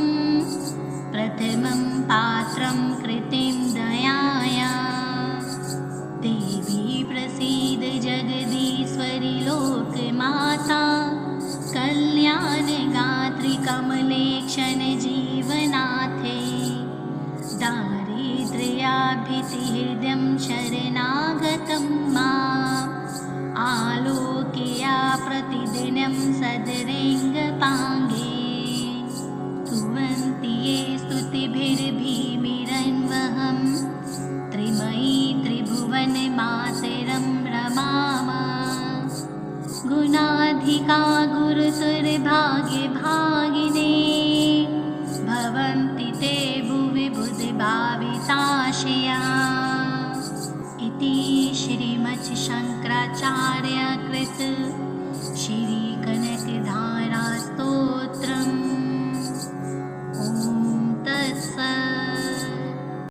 प्रथमं पात्रं कृतिं दयाया देवी प्रसीद जगदीश्वरि लोकमाता कल्याणगात्री कमलेक्षण जीवनाथे दारिद्र्याभितिहृदयं शरणागतं माम् आलोकया प्रतिदिनं सदरेङ्गपाङ्गे भाग्यभागिने भवन्ति ते भुवि बुद्धिभाविताशया। इति श्रीमच्छङ्कराचार्यकृत श्रीकन्नडसाहित्ये